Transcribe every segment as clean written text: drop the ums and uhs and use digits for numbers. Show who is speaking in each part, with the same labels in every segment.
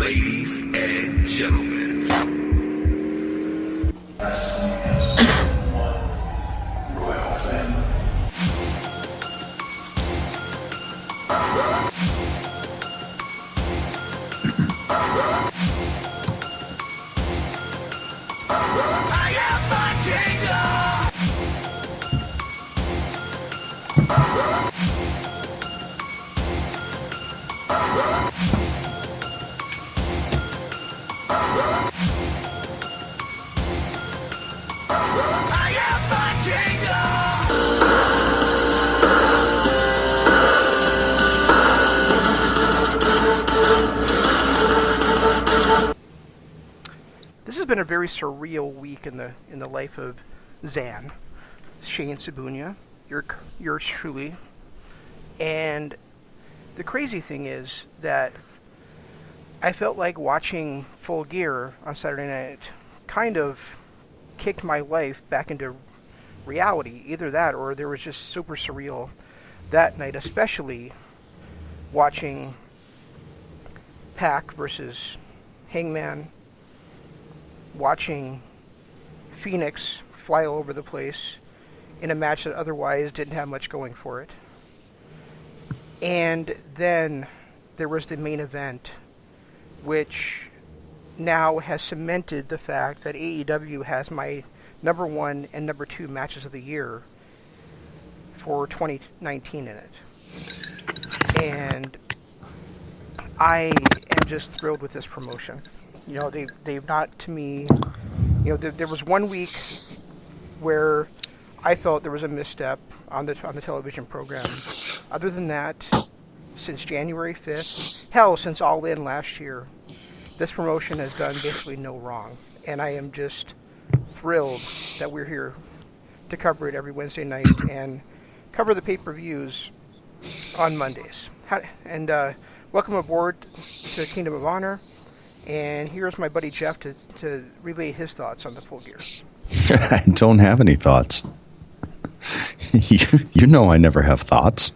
Speaker 1: Ladies and gentlemen, wrestling has one royal family. I am my kingdom! I am my kingdom!
Speaker 2: This has been a very surreal week in the life of Xan, Shane Sebunia, yours truly. And the crazy thing is that I felt like watching Full Gear on Saturday night kind of kicked my life back into reality. Either that or there was just super surreal that night, especially watching Pac versus Hangman, watching Phoenix fly all over the place in a match that otherwise didn't have much going for it. And then there was the main event, which now has cemented the fact that AEW has my number 1 and number 2 matches of the year for 2019 in it. And I am just thrilled with this promotion. You know, they've not, to me, you know, there was one week where I felt there was a misstep on the television program. Other than that, since January 5th, hell, since All In last year, this promotion has done basically no wrong. And I am just thrilled that we're here to cover it every Wednesday night and cover the pay-per-views on Mondays. And welcome aboard to Kingdom of Honor. And here's my buddy Jeff to relay his thoughts on the Full Gear.
Speaker 3: I don't have any thoughts. You know I never have thoughts.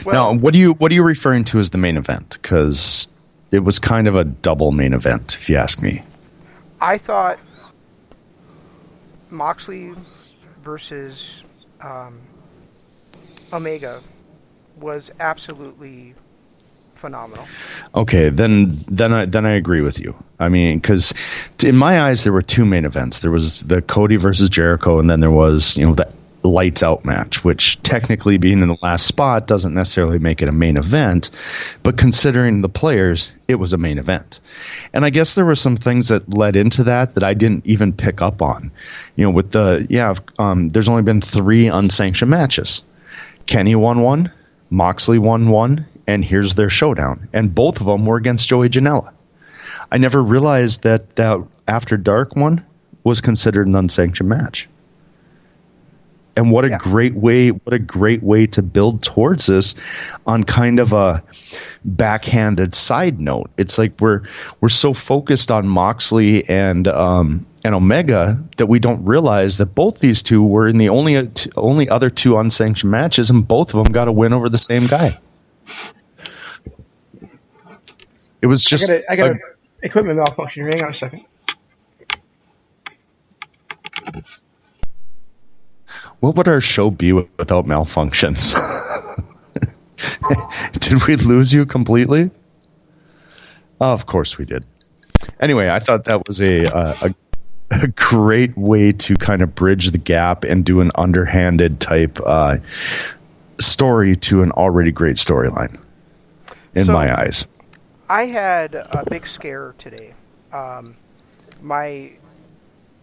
Speaker 2: Well,
Speaker 3: now, what are you referring to as the main event? Because it was kind of a double main event, if you ask me.
Speaker 2: I thought Moxley versus Omega was absolutely phenomenal.
Speaker 3: Okay, then I agree with you. I mean, because in my eyes, there were two main events. There was the Cody versus Jericho, and then there was, you know, the lights out match, which technically being in the last spot doesn't necessarily make it a main event, but considering the players, it was a main event. And I guess there were some things that led into that I didn't even pick up on. You know, with there's only been 3 unsanctioned matches. Kenny won 1, Moxley won 1, and here's their showdown. And both of them were against Joey Janela. I never realized that After Dark one was considered an unsanctioned match. And what a great way to build towards this on kind of a backhanded side note. It's like we're so focused on Moxley and Omega that we don't realize that both these two were in the only other 2 unsanctioned matches, and both of them got a win over the same guy. It was just
Speaker 2: I got equipment malfunction. Hang on a second.
Speaker 3: What would our show be without malfunctions? Did we lose you completely? Oh, of course we did. Anyway, I thought that was a great way to kind of bridge the gap and do an underhanded type story to an already great storyline, in my eyes.
Speaker 2: I had a big scare today.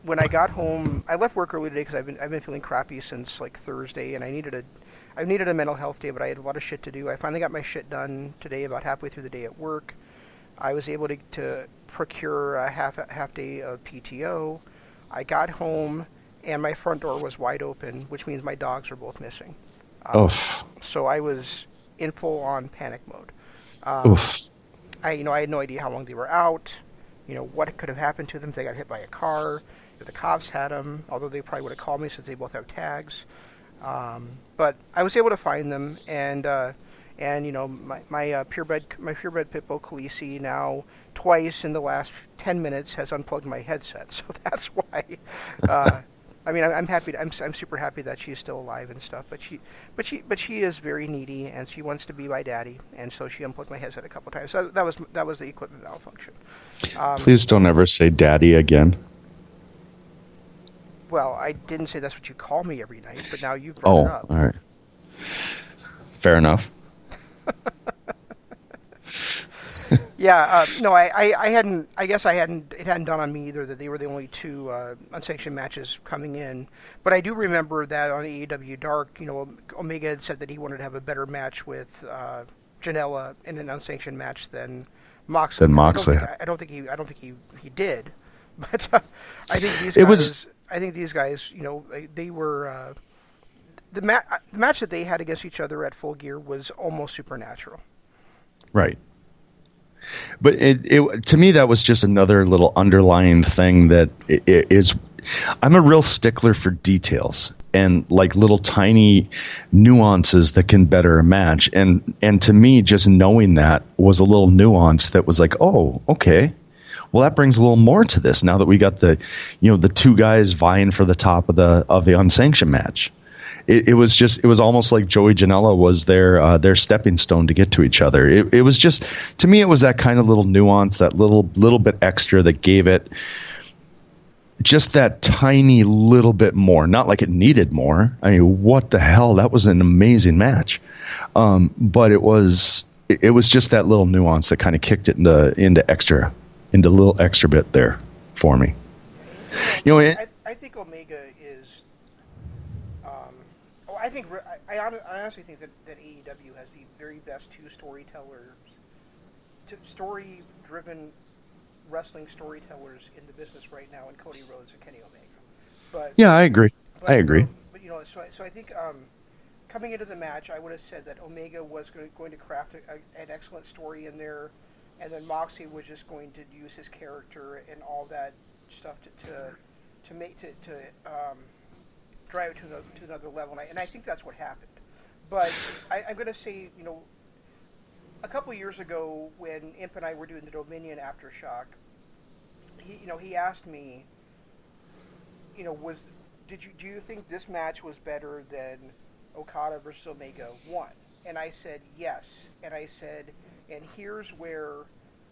Speaker 2: When I got home, I left work early today because I've been feeling crappy since like Thursday, and I needed a mental health day, but I had a lot of shit to do. I finally got my shit done today, about halfway through the day at work. I was able to procure a half day of PTO. I got home, and my front door was wide open, which means my dogs were both missing. So I was in full on panic mode. I had no idea how long they were out. You know, what could have happened to them if they got hit by a car. If the cops had them, although they probably would have called me since they both have tags. But I was able to find them, and And my purebred pit bull Khaleesi now twice in the last 10 minutes has unplugged my headset, so that's why. I mean, I'm happy. I'm super happy that she's still alive and stuff. But she is very needy, and she wants to be my daddy, and so she unplugged my headset a couple times. So that was the equipment malfunction.
Speaker 3: Please don't ever say daddy again.
Speaker 2: Well, I didn't say that's what you call me every night, but now you've brought it up.
Speaker 3: All right. Fair enough.
Speaker 2: Yeah, no, I hadn't. I guess I hadn't. It hadn't dawned on me either that they were the only two unsanctioned matches coming in. But I do remember that on AEW Dark, Omega had said that he wanted to have a better match with Janela in an unsanctioned match than Moxley. I don't think he did. But I think these guys. I think these guys. They were. The match that they had against each other at Full Gear was almost supernatural.
Speaker 3: Right. But it to me, that was just another little underlying thing that is. I'm a real stickler for details and like little tiny nuances that can better a match. And to me, just knowing that was a little nuance that was like, oh, okay. Well, that brings a little more to this now that we got the two guys vying for the top of the unsanctioned match. It was almost like Joey Janela was their stepping stone to get to each other. It was just, to me, it was that kind of little nuance, that little bit extra that gave it just that tiny little bit more. Not like it needed more. I mean, what the hell? That was an amazing match. But it was just that little nuance that kind of kicked it into a little extra bit there for me.
Speaker 2: I think Omega is. I honestly think that AEW has the very best two story-driven wrestling storytellers in the business right now in Cody Rhodes and Kenny Omega. But
Speaker 3: yeah, I agree. I agree.
Speaker 2: But so I think coming into the match, I would have said that Omega was going to craft an excellent story in there, and then Moxley was just going to use his character and all that stuff to drive it to another level, and I think that's what happened. But I'm going to say, a couple years ago when Imp and I were doing the Dominion Aftershock, he asked me, do you think this match was better than Okada versus Omega 1? And I said yes, and I said, and here's where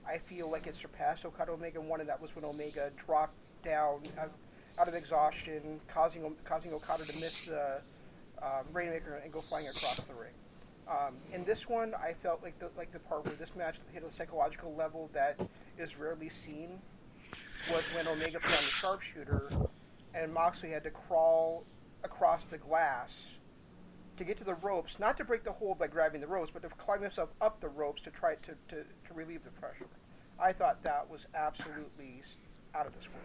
Speaker 2: I feel like it surpassed Okada Omega 1, and that was when Omega dropped down out of exhaustion, causing Okada to miss the Rainmaker and go flying across the ring. In this one, I felt like the part where this match hit a psychological level that is rarely seen was when Omega put on the sharpshooter and Moxley had to crawl across the glass to get to the ropes, not to break the hold by grabbing the ropes, but to climb himself up the ropes to try to relieve the pressure. I thought that was absolutely out of this world.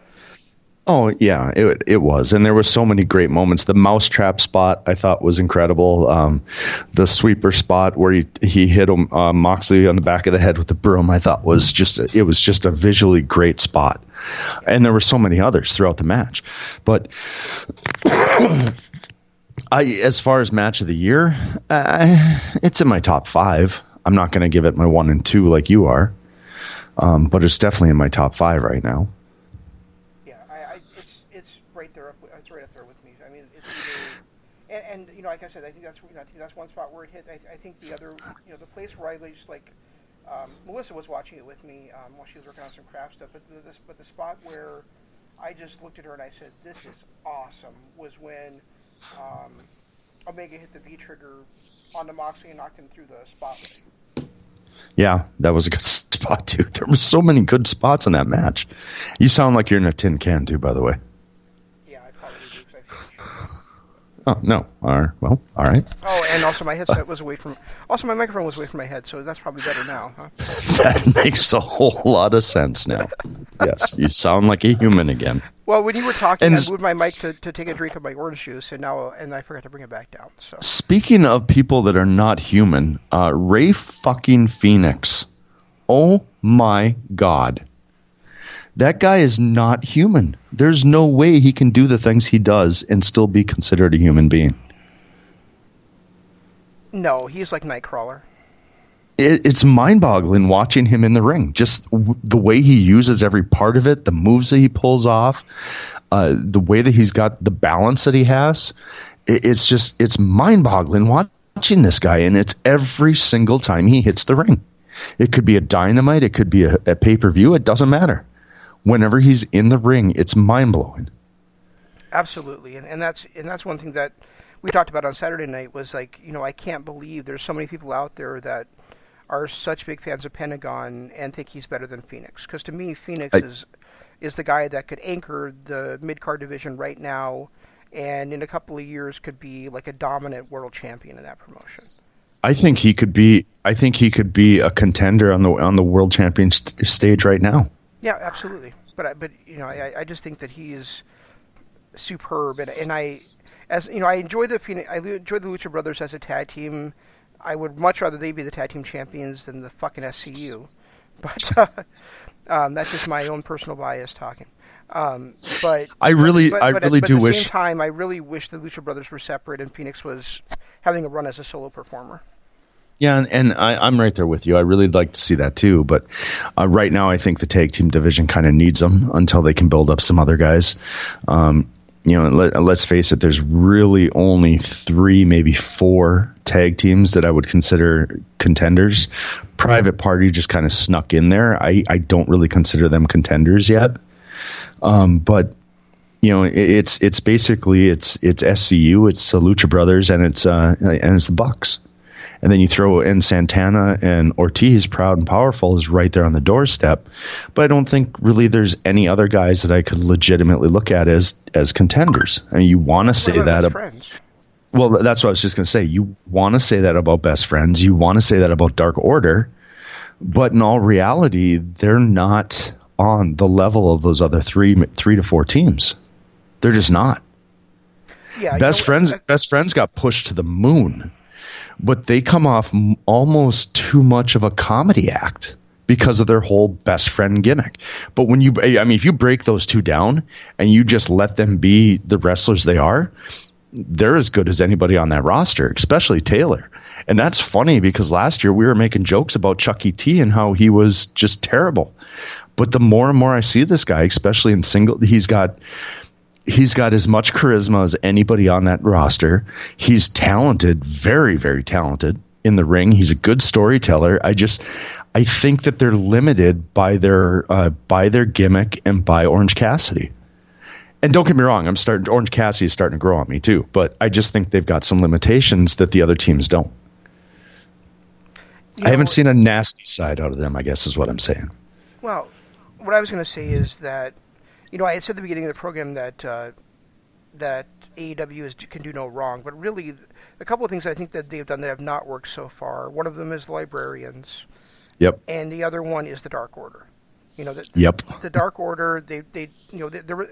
Speaker 3: Oh, yeah, it was. And there were so many great moments. The mousetrap spot, I thought, was incredible. The sweeper spot where he hit Moxley on the back of the head with the broom, I thought was just a visually great spot. And there were so many others throughout the match. But as far as match of the year, it's in my top 5. I'm not going to give it my 1 and 2 like you are. But it's definitely in my top 5 right now.
Speaker 2: It's right up there with me. I mean, it's either, and like I said, I think that's one spot where it hit. I think the other, the place where I just like, Melissa was watching it with me while she was working on some craft stuff. But the spot where I just looked at her and I said, "This is awesome," was when Omega hit the V trigger onto Moxley and knocked him through the spotlight.
Speaker 3: Yeah, that was a good spot too. There were so many good spots in that match. You sound like you're in a tin can too, by the way. Oh, no. All right. Well, all right.
Speaker 2: Oh, and also my headset was away from... Also, my microphone was away from my head, so that's probably better now, huh?
Speaker 3: That makes a whole lot of sense now. Yes, you sound like a human again.
Speaker 2: Well, when you were talking, I moved my mic to take a drink of my orange juice, and I forgot to bring it back down. So.
Speaker 3: Speaking of people that are not human, Ray fucking Phoenix. Oh, my God. That guy is not human. There's no way he can do the things he does and still be considered a human being.
Speaker 2: No, he's like Nightcrawler.
Speaker 3: It's mind-boggling watching him in the ring. Just the way he uses every part of it, the moves that he pulls off, the way that he's got the balance that he has. It's mind-boggling watching this guy, and it's every single time he hits the ring. It could be a Dynamite, it could be a pay-per-view, it doesn't matter. Whenever he's in the ring, it's mind-blowing.
Speaker 2: Absolutely, and that's one thing that we talked about on Saturday night was like, I can't believe there's so many people out there that are such big fans of Pentagon and think he's better than Phoenix. Because to me, Phoenix is the guy that could anchor the mid-card division right now, and in a couple of years could be like a dominant world champion in that promotion.
Speaker 3: I think he could be a contender on the world champion stage right now.
Speaker 2: Yeah, absolutely. But I just think that he is superb, and I enjoy the Lucha Brothers as a tag team. I would much rather they be the tag team champions than the fucking SCU, but that's just my own personal bias talking. But
Speaker 3: I really do
Speaker 2: at the
Speaker 3: wish.
Speaker 2: same time, I really wish the Lucha Brothers were separate and Phoenix was having a run as a solo performer.
Speaker 3: Yeah, and I'm right there with you. I really like to see that too. But right now, I think the tag team division kind of needs them until they can build up some other guys. Let's face it, there's really only 3, maybe 4 tag teams that I would consider contenders. Private Party just kind of snuck in there. I don't really consider them contenders yet. But it's basically it's SCU, it's the Lucha Brothers, and it's the Bucks. And then you throw in Santana and Ortiz, Proud and Powerful, is right there on the doorstep. But I don't think really there's any other guys that I could legitimately look at as contenders. I mean, you want to say that. Well, that's what I was just going to say. You want to say that about Best Friends. You want to say that about Dark Order. But in all reality, they're not on the level of those other 3 to 4 teams. They're just not.
Speaker 2: Yeah,
Speaker 3: Best Friends got pushed to the moon. But they come off almost too much of a comedy act because of their whole best friend gimmick. But if you break those two down and you just let them be the wrestlers they are, they're as good as anybody on that roster, especially Taylor. And that's funny because last year we were making jokes about Chuck E. T and how he was just terrible. But the more and more I see this guy, especially in single, he's got as much charisma as anybody on that roster. He's talented, very, very talented in the ring. He's a good storyteller. I think that they're limited by their gimmick and by Orange Cassidy. And don't get me wrong, Orange Cassidy is starting to grow on me too, but I just think they've got some limitations that the other teams don't. I haven't seen a nasty side out of them, I guess is what I'm saying.
Speaker 2: Well, what I was going to say is that I had said at the beginning of the program that AEW can do no wrong, but really, a couple of things I think that they've done that have not worked so far. One of them is the Librarians.
Speaker 3: Yep.
Speaker 2: And the other one is the Dark Order.
Speaker 3: Yep.
Speaker 2: The Dark Order.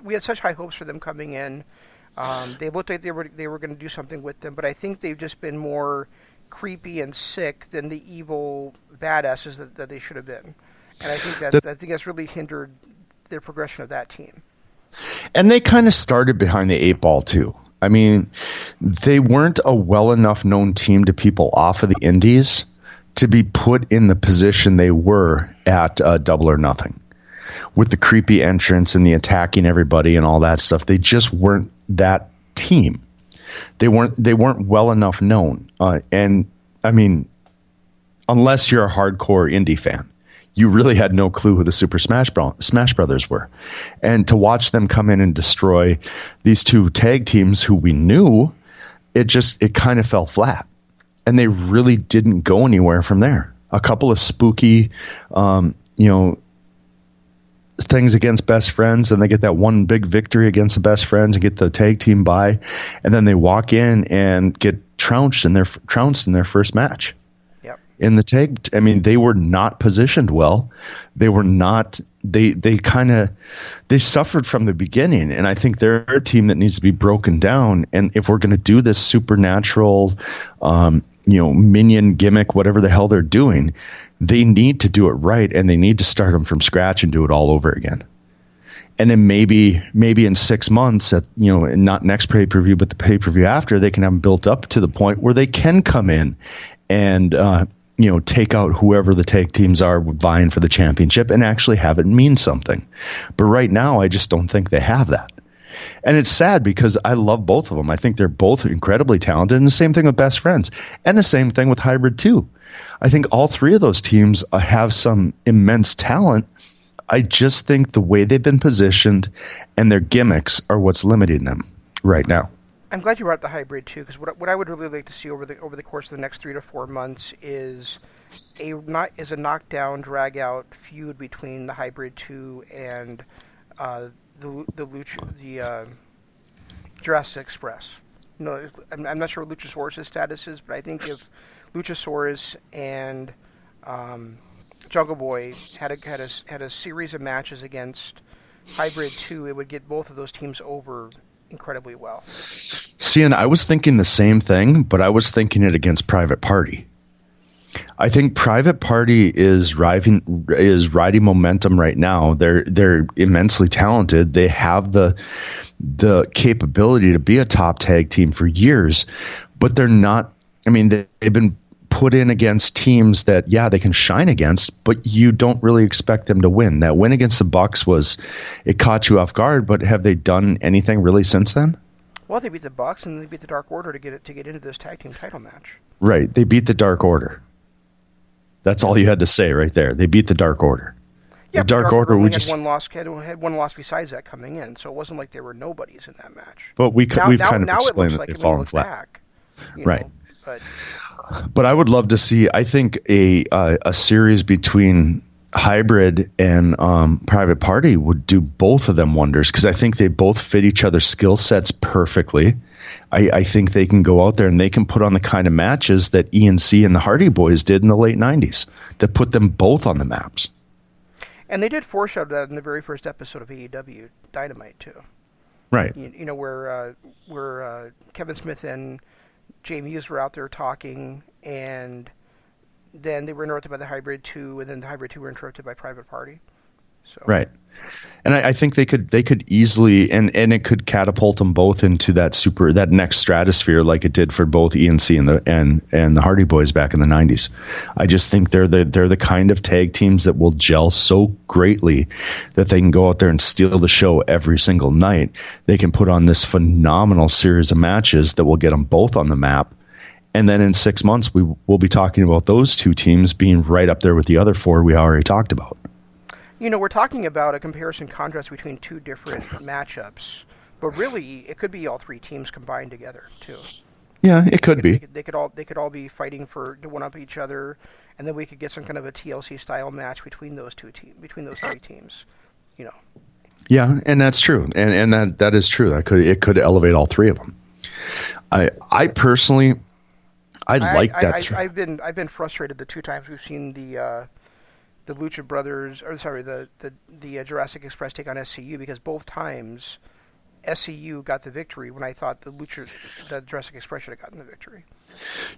Speaker 2: We had such high hopes for them coming in. They looked like they were going to do something with them, but I think they've just been more creepy and sick than the evil badasses that they should have been. And I think that's really hindered their progression of that team.
Speaker 3: And they kind of started behind the 8 ball too. I mean, they weren't a well enough known team to people off of the indies to be put in the position they were at Double or Nothing. With the creepy entrance and the attacking everybody and all that stuff, they just weren't that team. They weren't well enough known. And I mean, unless you're a hardcore indie fan, you really had no clue who the Super Smash Brothers were. And to watch them come in and destroy these 2 tag teams who we knew, it kind of fell flat. And they really didn't go anywhere from there. A couple of spooky, things against Best Friends, and they get that one big victory against the Best Friends and get the tag team bye. And then they walk in and get trounced in their first match. In the tag, I mean, they were not positioned well. They were not. They suffered from the beginning, and I think they're a team that needs to be broken down. And if we're going to do this supernatural, minion gimmick, whatever the hell they're doing, they need to do it right, and they need to start them from scratch and do it all over again. And then maybe in 6 months, not next pay-per-view, but the pay-per-view after, they can have them built up to the point where they can come in and take out whoever the tag teams are vying for the championship and actually have it mean something. But right now, I just don't think they have that. And it's sad because I love both of them. I think they're both incredibly talented, and the same thing with Best Friends, and the same thing with Hybrid 2. I think all three of those teams have some immense talent. I just think the way they've been positioned and their gimmicks are what's limiting them right now.
Speaker 2: I'm glad you brought up the Hybrid too, because what I would really like to see over the course of the next 3 to 4 months is a knockdown, drag out feud between the Hybrid 2 and the Jurassic Express. No, I'm not sure what Luchasaurus' status is, but I think if Luchasaurus and Jungle Boy had a series of matches against Hybrid 2, it would get both of those teams over incredibly well.
Speaker 3: See, and I was thinking the same thing, but I was thinking it against Private Party. I think Private Party is riding momentum right now. They're immensely talented. They have the capability to be a top tag team for years, but they're not. I mean, they've been put in against teams that, they can shine against, but you don't really expect them to win. That win against the Bucks it caught you off guard, but have they done anything really since then?
Speaker 2: Well, they beat the Bucks and they beat the Dark Order to get into this tag team title match.
Speaker 3: Right, they beat the Dark Order. That's all you had to say right there. They beat the Dark Order.
Speaker 2: Yeah,
Speaker 3: the Dark Order
Speaker 2: had one loss besides that coming in, so it wasn't like there were nobodies in that match.
Speaker 3: But we've kind of explained that
Speaker 2: like
Speaker 3: they've fallen flat.
Speaker 2: Back,
Speaker 3: right. But I would love to see, I think, a series between Hybrid and Private Party would do both of them wonders, because I think they both fit each other's skill sets perfectly. I think they can go out there and they can put on the kind of matches that ENC and the Hardy Boys did in the late 90s that put them both on the maps.
Speaker 2: And they did foreshadow that in the very first episode of AEW Dynamite, too.
Speaker 3: Right.
Speaker 2: Where Kevin Smith and Jay Muse were out there talking, and then they were interrupted by the Hybrid 2, and then the Hybrid 2 were interrupted by Private Party. So. Right.
Speaker 3: And I think they could easily, and it could catapult them both into that next stratosphere, like it did for both ENC and the Hardy Boys back in the 90s. I just think they're the kind of tag teams that will gel so greatly that they can go out there and steal the show every single night. They can put on this phenomenal series of matches that will get them both on the map. And then in 6 months, we will be talking about those two teams being right up there with the other four we already talked about.
Speaker 2: We're talking about a comparison contrast between two different matchups, but really it could be all three teams combined together too.
Speaker 3: Yeah, it could be.
Speaker 2: They could all be fighting to one up each other, and then we could get some kind of a TLC style match between those three teams.
Speaker 3: Yeah, and that's true, and that is true. It could elevate all three of them. I personally, like that.
Speaker 2: I've been frustrated the two times we've seen the Lucha Brothers, the Jurassic Express take on SCU, because both times SCU got the victory when I thought the Jurassic Express should have gotten the victory.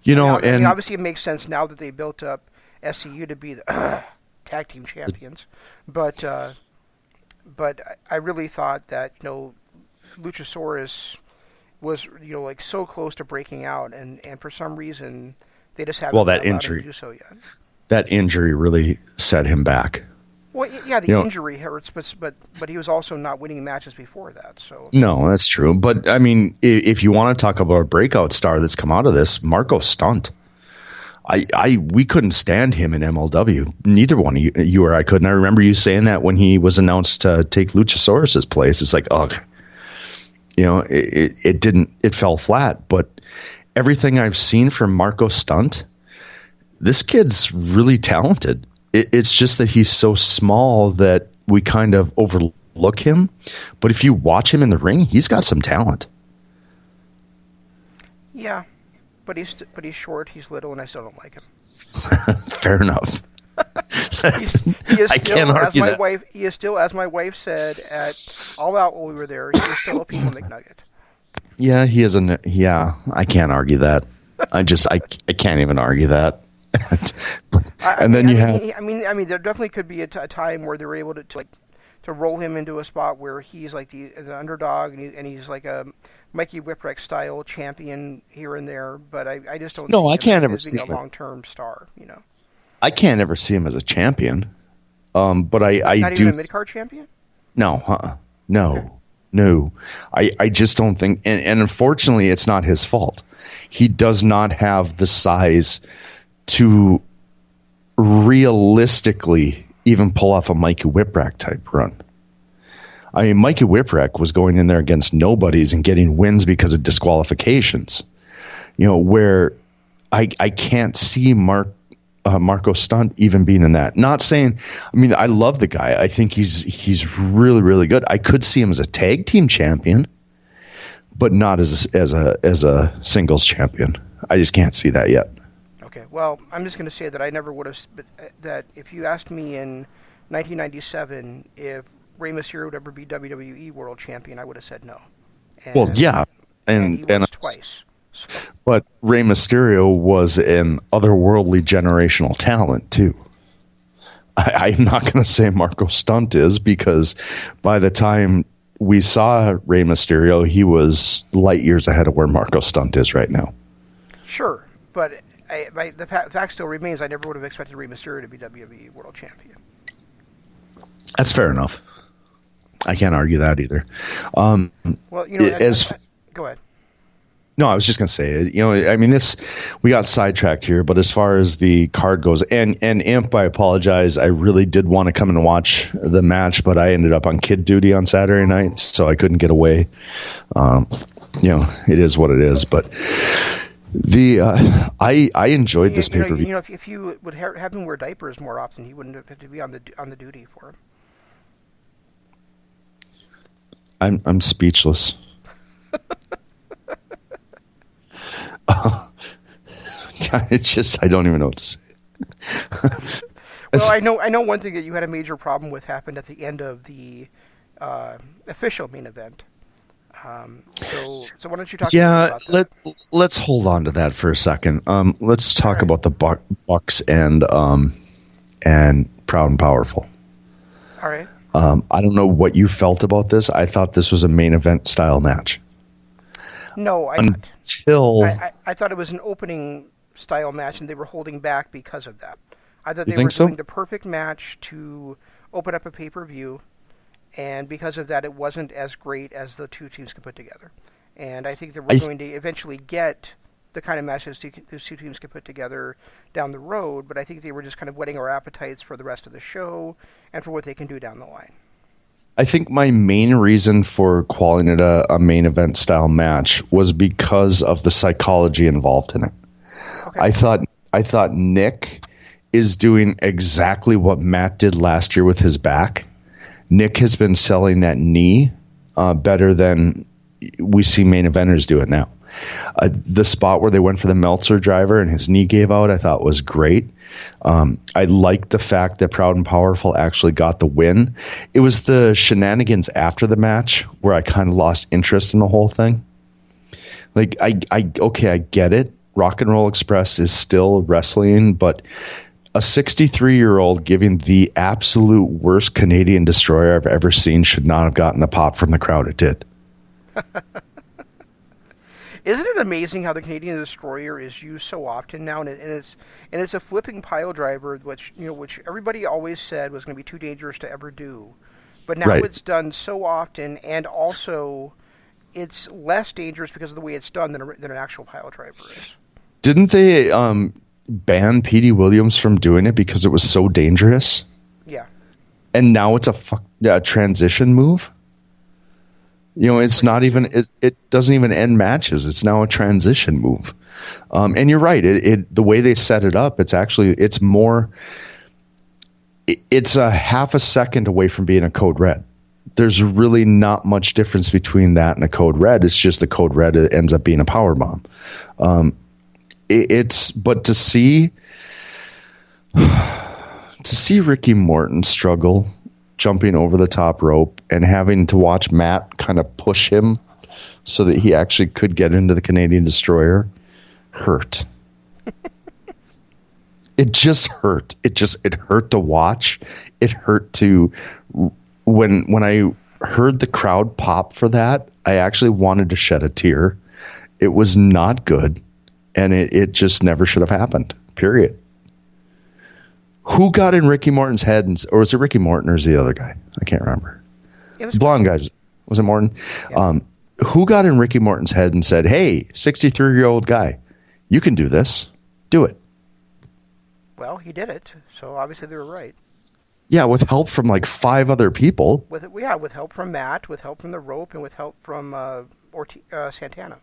Speaker 2: And obviously it makes sense now that they built up SCU to be the tag team champions, but I really thought that Luchasaurus was so close to breaking out, and for some reason they just haven't allowed him to do so yet.
Speaker 3: That injury really set him back.
Speaker 2: Well, yeah, the injury hurts, but he was also not winning matches before that. So
Speaker 3: no, that's true. But I mean, if you want to talk about a breakout star that's come out of this, Marco Stunt. We couldn't stand him in MLW. Neither one of you or I could. And I remember you saying that when he was announced to take Luchasaurus's place. It's like, ugh. It fell flat. But everything I've seen from Marco Stunt, this kid's really talented. It's just that he's so small that we kind of overlook him. But if you watch him in the ring, he's got some talent. Yeah,
Speaker 2: but he's short, he's little, and I still don't like him.
Speaker 3: Fair enough.
Speaker 2: He is
Speaker 3: I can't argue that.
Speaker 2: He is still, as my wife said at All Out when we were there, he is still a People McNugget.
Speaker 3: Yeah, he is I can't argue that. I can't even argue that.
Speaker 2: I mean, there definitely could be a time where they were able to roll him into a spot where he's like the underdog, and he's like a Mikey Whipwreck style champion here and there. But I just don't.
Speaker 3: No, I can't ever see
Speaker 2: a long-term star.
Speaker 3: I can't ever see him as a champion. But I
Speaker 2: Not
Speaker 3: do.
Speaker 2: even a mid-card champion?
Speaker 3: No, no,
Speaker 2: Okay.
Speaker 3: no. I just don't think, and unfortunately, it's not his fault. He does not have the size to realistically even pull off a Mikey Whipwreck type run. I mean, Mikey Whipwreck was going in there against nobodies and getting wins because of disqualifications. Where I can't see Marco Stunt even being in that. Not saying, I mean, I love the guy. I think he's really, really good. I could see him as a tag team champion, but not as a singles champion. I just can't see that yet.
Speaker 2: Okay, well, I'm just going to say that I never would have, that if you asked me in 1997 if Rey Mysterio would ever be WWE World Champion, I would have said no.
Speaker 3: Well, yeah.
Speaker 2: And he was twice. So.
Speaker 3: But Rey Mysterio was an otherworldly generational talent, too. I'm not going to say Marco Stunt is, because by the time we saw Rey Mysterio, he was light years ahead of where Marco Stunt is right now.
Speaker 2: Sure, but the fact still remains, I never would have expected Rey Mysterio to be WWE World Champion.
Speaker 3: That's fair enough. I can't argue that either.
Speaker 2: Well, go ahead.
Speaker 3: No, I was just going to say, I mean, we got sidetracked here, but as far as the card goes, and Imp, I apologize. I really did want to come and watch the match, but I ended up on kid duty on Saturday night, so I couldn't get away. It is what it is, but I enjoyed this pay-per-view.
Speaker 2: If you would have him wear diapers more often, he wouldn't have to be on the duty for him.
Speaker 3: I'm speechless. It's just, I don't even know what to say.
Speaker 2: Well, I know one thing that you had a major problem with happened at the end of the official main event. So why don't you talk about that?
Speaker 3: Let's hold on to that for a second. Let's talk about the Bucks and Proud and Powerful.
Speaker 2: All right.
Speaker 3: I don't know what you felt about this. I thought this was a main event style match.
Speaker 2: No, I thought it was an opening style match, and they were holding back because of that. I thought they were doing the perfect match to open up a pay-per-view, and because of that, it wasn't as great as the two teams could put together. And I think that we're going to eventually get the kind of matches those two teams could put together down the road, but I think they were just kind of whetting our appetites for the rest of the show and for what they can do down the line.
Speaker 3: I think my main reason for calling it a main event style match was because of the psychology involved in it. Okay. I thought Nick is doing exactly what Matt did last year with his back. Nick has been selling that knee better than we see main eventers do it now. The spot where they went for the Meltzer driver and his knee gave out, I thought was great. I liked the fact that Proud and Powerful actually got the win. It was the shenanigans after the match where I kind of lost interest in the whole thing. Like, I get it. Rock and Roll Express is still wrestling, but a 63-year-old giving the absolute worst Canadian destroyer I've ever seen should not have gotten the pop from the crowd it did.
Speaker 2: Isn't it amazing how the Canadian Destroyer is used so often now, and it's a flipping pile driver, which everybody always said was going to be too dangerous to ever do, but now It's done so often, and also it's less dangerous because of the way it's done than an actual pile driver is.
Speaker 3: Didn't they ban Petey Williams from doing it because it was so dangerous?
Speaker 2: Yeah.
Speaker 3: And now it's a transition move. It's not even, it doesn't even end matches. It's now a transition move. And you're right. The way they set it up, it's a half a second away from being a code red. There's really not much difference between that and a code red. It's just the code red ends up being a power bomb. But to see Ricky Morton struggle jumping over the top rope and having to watch Matt kind of push him so that he actually could get into the Canadian Destroyer hurt. It just hurt. It hurt to watch. It hurt to when I heard the crowd pop for that, I actually wanted to shed a tear. It was not good, and it just never should have happened. Period. Who got in Ricky Morton's head, or was it Ricky Morton or was it the other guy? I can't remember.
Speaker 2: It was
Speaker 3: Blonde guy. Was it Morton?
Speaker 2: Yeah.
Speaker 3: Who got in Ricky Morton's head and said, hey, 63-year-old guy, you can do this. Do it.
Speaker 2: Well, he did it, so obviously they were right.
Speaker 3: Yeah, with help from like 5 other people.
Speaker 2: With help from Matt, with help from the rope, and with help from Santana.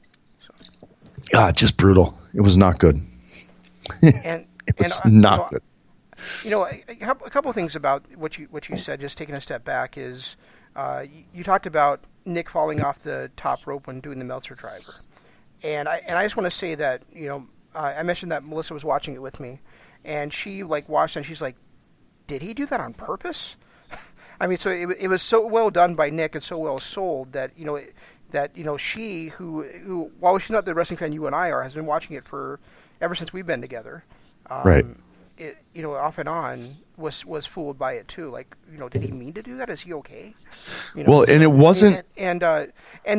Speaker 2: So.
Speaker 3: Just brutal. It was not good.
Speaker 2: And
Speaker 3: it was not good.
Speaker 2: You know, a couple of things about what you said. Just taking a step back is, you talked about Nick falling off the top rope when doing the Meltzer driver, and I just want to say that, you know, I mentioned that Melissa was watching it with me, and she like watched and she's like, did he do that on purpose? I mean, so it was so well done by Nick and so well sold that she who while she's not the wrestling fan you and I are, has been watching it ever since we've been together.
Speaker 3: Right.
Speaker 2: It, you know, off and on was fooled by it too. Like, you know, did he mean to do that? Is he okay? You know,
Speaker 3: well, and it wasn't.
Speaker 2: And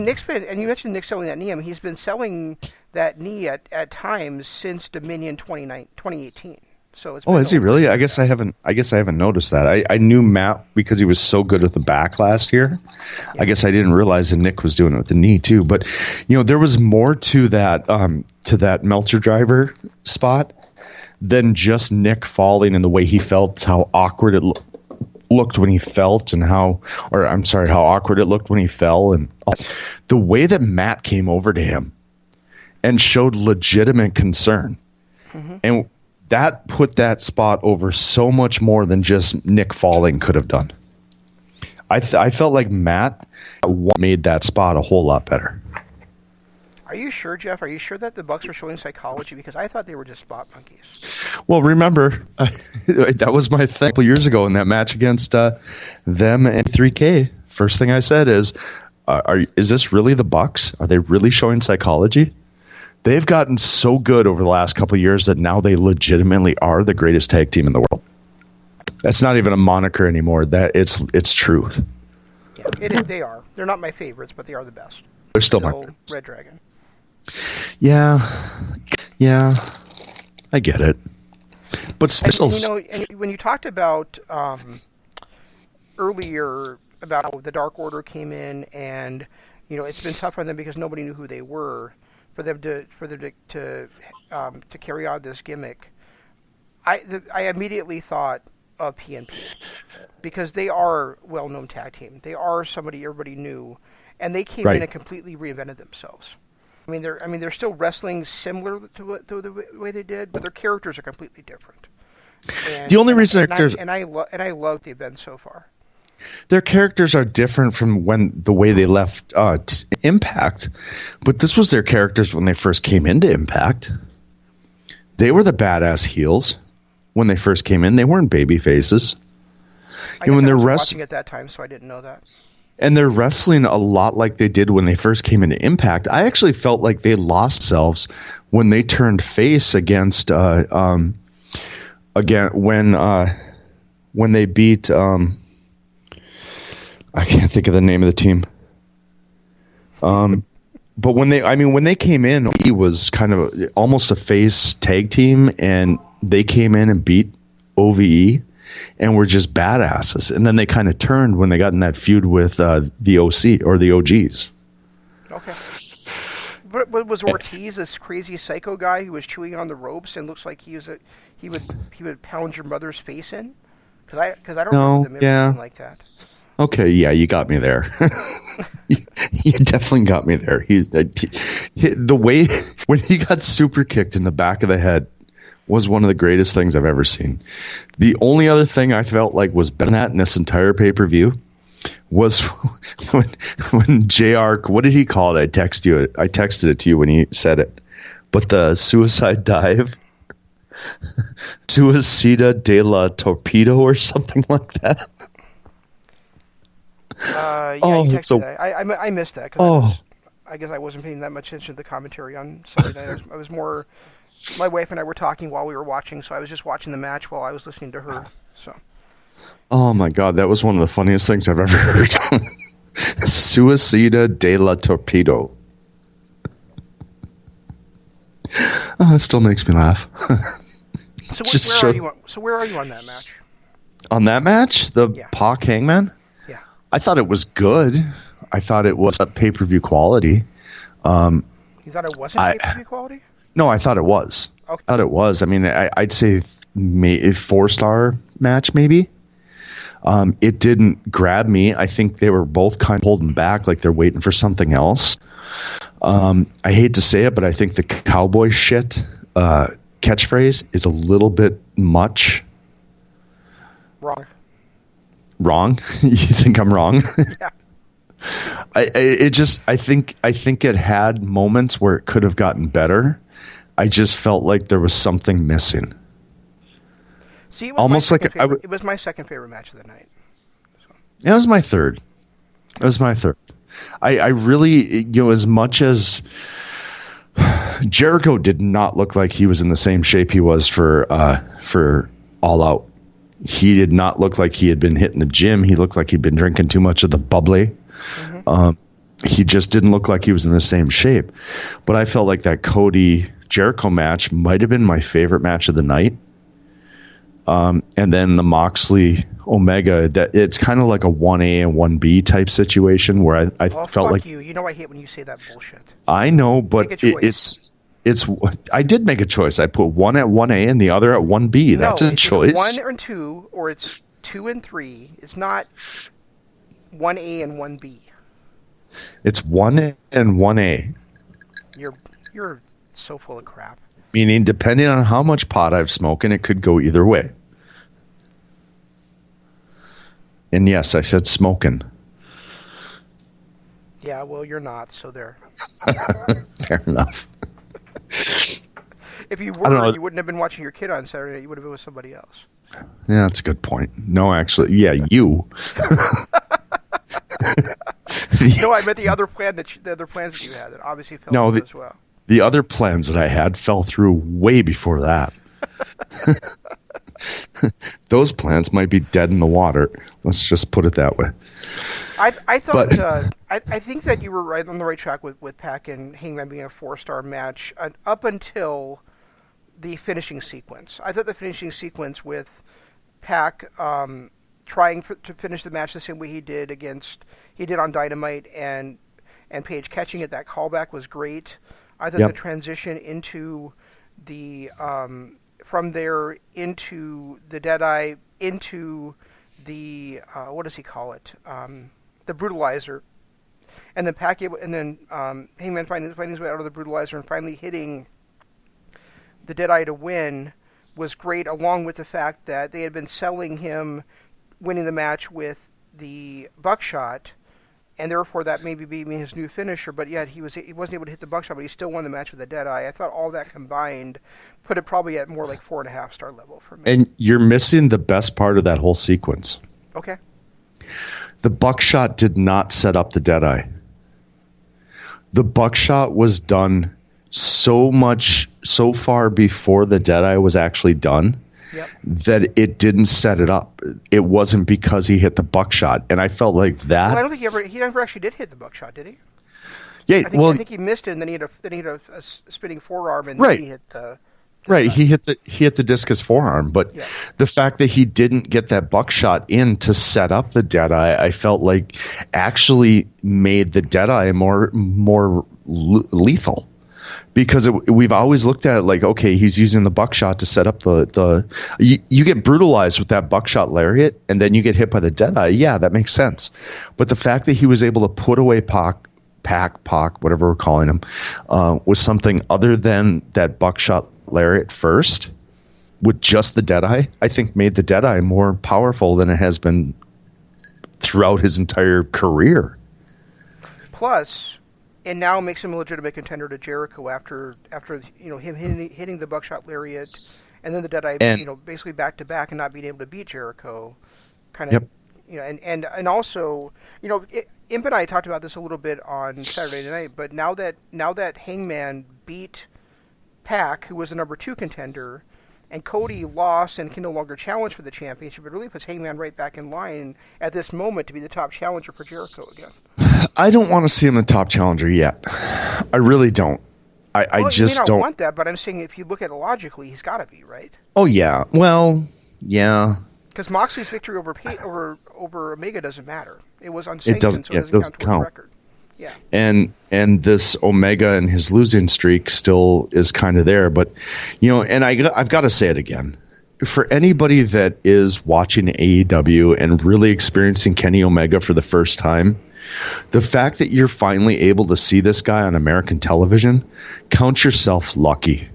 Speaker 2: Nick's been, and you mentioned Nick selling that knee. I mean, he's been selling that knee at times since Dominion 2018. So it's.
Speaker 3: Oh, is he really? I guess I haven't noticed that. I knew Matt because he was so good with the back last year. Yeah. I guess I didn't realize that Nick was doing it with the knee too. But you know, there was more to that Meltzer driver spot than just Nick falling and the way he felt, how awkward it looked when he felt, and how awkward it looked when he fell, and the way that Matt came over to him and showed legitimate concern. Mm-hmm. And that put that spot over so much more than just Nick falling could have done. I felt like Matt made that spot a whole lot better.
Speaker 2: Are you sure, Jeff? Are you sure that the Bucks were showing psychology? Because I thought they were just spot monkeys. Well,
Speaker 3: remember, that was my thing a couple years ago in that match against them and 3K. First thing I said is this really the Bucks? Are they really showing psychology? They've gotten so good over the last couple of years that now they legitimately are the greatest tag team in the world. That's not even a moniker anymore. That it's truth.
Speaker 2: Yeah, they are. They're not my favorites, but they are the best.
Speaker 3: They're still my favorites.
Speaker 2: Red Dragon.
Speaker 3: Yeah, I get it. But still,
Speaker 2: and, you know, and when you talked about earlier about how the Dark Order came in, and you know, it's been tough on them because nobody knew who they were. For them to carry out this gimmick, I immediately thought of PNP because they are a well-known tag team. They are somebody everybody knew, and they came in and completely reinvented themselves. I mean, they're still wrestling similar to the way they did, but their characters are completely different. And,
Speaker 3: the only reason
Speaker 2: I love what they've been so far.
Speaker 3: Their characters are different from the way they left Impact, but this was their characters when they first came into Impact. They were the badass heels when they first came in. They weren't baby faces.
Speaker 2: I was watching at that time, so I didn't know that.
Speaker 3: And they're wrestling a lot like they did when they first came into Impact. I actually felt like they lost themselves when they turned face against when they beat. I can't think of the name of the team. But when they came in, he was kind of almost a face tag team, and they came in and beat OVE and were just badasses. And then they kind of turned when they got in that feud with the OC or the OGs.
Speaker 2: Okay. But was Ortiz this crazy psycho guy who was chewing on the ropes and looks like he would pound your mother's face in? Because I don't remember them ever like that.
Speaker 3: Okay, yeah, you got me there. you definitely got me there. The way when he got super kicked in the back of the head was one of the greatest things I've ever seen. The only other thing I felt like was better than that in this entire pay-per-view was when JR, what did he call it? I texted it to you when he said it. But the suicide dive, Suicida de la Torpedo or something like that.
Speaker 2: You texted that. I missed that because I guess I wasn't paying that much attention to the commentary on Sunday night. I was more. My wife and I were talking while we were watching, so I was just watching the match while I was listening to her. So. Oh
Speaker 3: my God, that was one of the funniest things I've ever heard. Suicida de la Torpedo. It still makes me laugh.
Speaker 2: So
Speaker 3: just
Speaker 2: where
Speaker 3: showed
Speaker 2: are you on? So where are you on that match?
Speaker 3: on that match, the
Speaker 2: Yeah.
Speaker 3: Pac Hangman.
Speaker 2: Yeah.
Speaker 3: I thought it was good. I thought it was a pay-per-view quality.
Speaker 2: You thought it wasn't pay-per-view quality?
Speaker 3: No, I thought it was.
Speaker 2: Okay.
Speaker 3: I thought it was. I mean, I'd say a 4-star match, maybe. It didn't grab me. I think they were both kind of holding back, like they're waiting for something else. I hate to say it, but I think the cowboy shit catchphrase is a little bit much. Wrong? You think I'm wrong?
Speaker 2: Yeah.
Speaker 3: I think it had moments where it could have gotten better. I just felt like there was something missing.
Speaker 2: See, it was
Speaker 3: Almost
Speaker 2: my
Speaker 3: like
Speaker 2: second favorite. It was my second favorite match of the night.
Speaker 3: It was my third. I really, as much as Jericho did not look like he was in the same shape he was for All Out. He did not look like he had been hitting the gym. He looked like he'd been drinking too much of the bubbly. He just didn't look like he was in the same shape. But I felt like that Cody Jericho match might have been my favorite match of the night. And then the Moxley Omega, that it's kind of like a 1A and 1B type situation where I felt like
Speaker 2: you. You know I hate when you say that bullshit.
Speaker 3: I know, but it's I did make a choice. I put one at 1A and the other at 1B. That's a choice.
Speaker 2: 1 or 2, or it's 2 and 3. It's not 1A and 1B.
Speaker 3: It's 1 and 1A.
Speaker 2: You're so full of crap.
Speaker 3: Meaning, depending on how much pot I've smoked, it could go either way. And yes, I said smoking.
Speaker 2: Yeah, well, you're not, so there.
Speaker 3: Fair enough.
Speaker 2: If you were, you wouldn't have been watching your kid on Saturday. You would have been with somebody else.
Speaker 3: Yeah, that's a good point. No, actually, yeah, you.
Speaker 2: No, I meant the other plans that you had that obviously fell through as well.
Speaker 3: The other plans that I had fell through way before that. Those plans might be dead in the water. Let's just put it that way.
Speaker 2: I thought I think that you were right on the right track with Pac and Hangman being a 4-star match up until the finishing sequence. I thought the finishing sequence with Pac trying to finish the match the same way he did on Dynamite and Paige catching it, that callback was great. I thought the transition into the from there into the Deadeye into the what does he call it? The Brutalizer, and then Hangman finding his way out of the Brutalizer and finally hitting the Deadeye to win was great. Along with the fact that they had been selling him winning the match with the buckshot, and therefore that maybe being his new finisher, but yet he wasn't able to hit the buckshot, but he still won the match with the Deadeye. I thought all that combined put it probably at more like 4.5-star level for me.
Speaker 3: And you're missing the best part of that whole sequence.
Speaker 2: Okay.
Speaker 3: The buckshot did not set up the Deadeye. The buckshot was done so far before the Deadeye was actually done.
Speaker 2: Yep.
Speaker 3: That it didn't set it up. It wasn't because he hit the buckshot, and I felt like that.
Speaker 2: Well, I don't think he never actually did hit the buckshot, did he?
Speaker 3: Yeah,
Speaker 2: I think he missed it, and then he had a spinning forearm, and then he hit the.
Speaker 3: Right, he hit the discus forearm, but the fact that he didn't get that buckshot in to set up the Deadeye, I felt like actually made the Deadeye more lethal. Because we've always looked at it like, okay, he's using the buckshot to set up the you get brutalized with that buckshot lariat, and then you get hit by the Deadeye. Yeah, that makes sense. But the fact that he was able to put away Pac, whatever we're calling him, with something other than that buckshot lariat first, with just the Deadeye, I think made the Deadeye more powerful than it has been throughout his entire career.
Speaker 2: Plus, and now makes him a legitimate contender to Jericho after him hitting the buckshot lariat, and then the Deadeye basically back to back and not being able to beat Jericho, kind of and also Imp and I talked about this a little bit on Saturday night, but now that Hangman beat Pac, who was the number 2 contender, and Cody lost and can no longer challenge for the championship, it really puts Hangman right back in line at this moment to be the top challenger for Jericho again.
Speaker 3: I don't want to see him the top challenger yet. I really don't. I
Speaker 2: Well, you may
Speaker 3: just
Speaker 2: not
Speaker 3: don't.
Speaker 2: want that, but I'm saying if you look at it logically, he's got to be, right?
Speaker 3: Oh yeah. Well, yeah.
Speaker 2: Because Moxley's victory over Omega doesn't matter. It was
Speaker 3: It doesn't.
Speaker 2: unsanctioned, so
Speaker 3: Yeah,
Speaker 2: it
Speaker 3: it
Speaker 2: doesn't
Speaker 3: doesn't
Speaker 2: count towards
Speaker 3: count.
Speaker 2: record. Yeah.
Speaker 3: And this Omega and his losing streak still is kind of there, but and I've got to say it again. For anybody that is watching AEW and really experiencing Kenny Omega for the first time, the fact that you're finally able to see this guy on American television, count yourself lucky,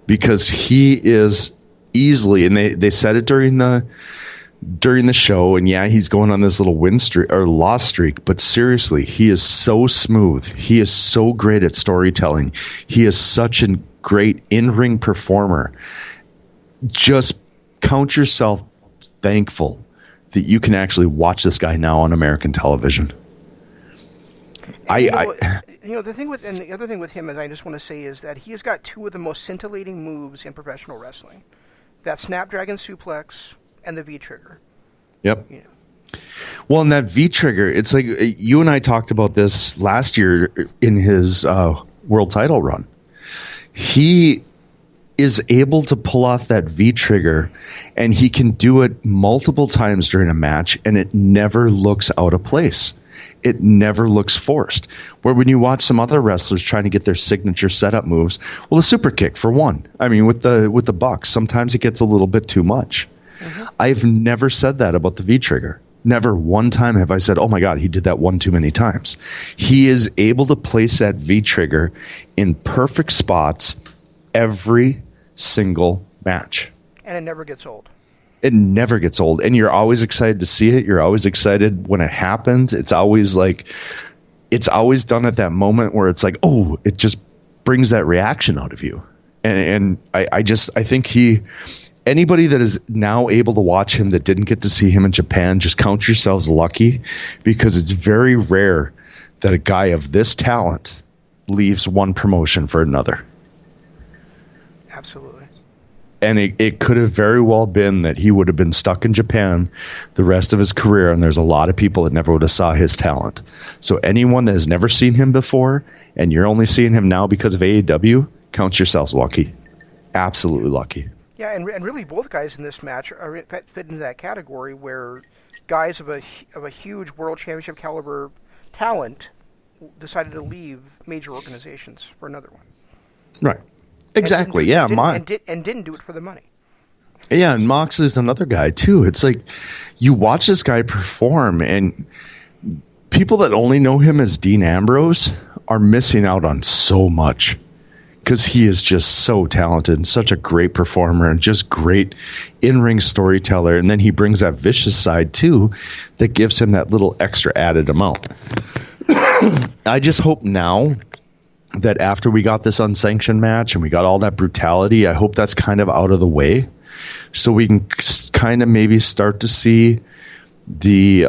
Speaker 3: because he is easily, and they said it during the show, and yeah, he's going on this little win streak or loss streak, but seriously, he is so smooth. He is so great at storytelling. He is such a great in-ring performer. Just count yourself thankful that you can actually watch this guy now on American television.
Speaker 2: The other thing with him, as I just want to say, is that he has got two of the most scintillating moves in professional wrestling: that Snapdragon suplex and the V trigger.
Speaker 3: Yep.
Speaker 2: You know.
Speaker 3: Well, and that V trigger, it's like you and I talked about this last year in his world title run. He is able to pull off that V trigger, and he can do it multiple times during a match, and it never looks out of place. It never looks forced. Where when you watch some other wrestlers trying to get their signature setup moves, well, the super kick for one. I mean, with the Bucks, sometimes it gets a little bit too much. Mm-hmm. I've never said that about the V trigger. Never one time have I said, "Oh my God, he did that one too many times." He is able to place that V trigger in perfect spots every single match.
Speaker 2: And it never gets old.
Speaker 3: It never gets old. And you're always excited to see it. You're always excited when it happens. It's always done at that moment where it's like, oh, it just brings that reaction out of you. And I think anybody that is now able to watch him that didn't get to see him in Japan, just count yourselves lucky, because it's very rare that a guy of this talent leaves one promotion for another.
Speaker 2: Absolutely.
Speaker 3: And it could have very well been that he would have been stuck in Japan the rest of his career, and there's a lot of people that never would have saw his talent. So anyone that has never seen him before, and you're only seeing him now because of AEW, count yourselves lucky. Absolutely lucky.
Speaker 2: Yeah, and really both guys in this match fit into that category where guys of a huge world championship caliber talent decided to leave major organizations for another one.
Speaker 3: Right. Exactly.
Speaker 2: And didn't do it for the money.
Speaker 3: Yeah, and Moxley's another guy too. It's like you watch this guy perform, and people that only know him as Dean Ambrose are missing out on so much, because he is just so talented and such a great performer and just great in-ring storyteller. And then he brings that vicious side too that gives him that little extra added amount. I just hope now that after we got this unsanctioned match and we got all that brutality, I hope that's kind of out of the way, so we can kind of maybe start to see the